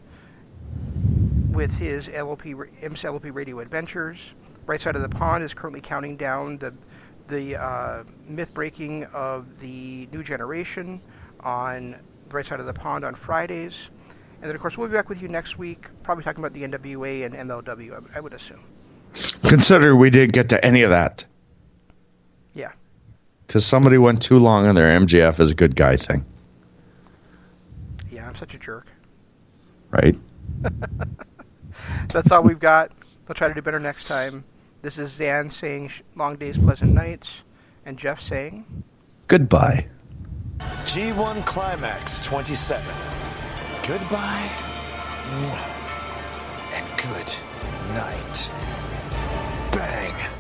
Speaker 2: with his Imp's LLP Radio Adventures. Right Side of the Pond is currently counting down the myth breaking of the new generation on the Right Side of the Pond on Fridays. And then, of course, we'll be back with you next week, probably talking about the NWA and MLW, I would assume.
Speaker 3: Consider we didn't get to any of that.
Speaker 2: Yeah.
Speaker 3: Because somebody went too long on their MJF is a good guy thing.
Speaker 2: Yeah, I'm such a jerk.
Speaker 3: Right?
Speaker 2: That's all we've got. I'll try to do better next time. This is Zan saying long days, pleasant nights, and Jeff saying
Speaker 3: goodbye.
Speaker 4: G1 Climax 27. Goodbye and good night. Bang.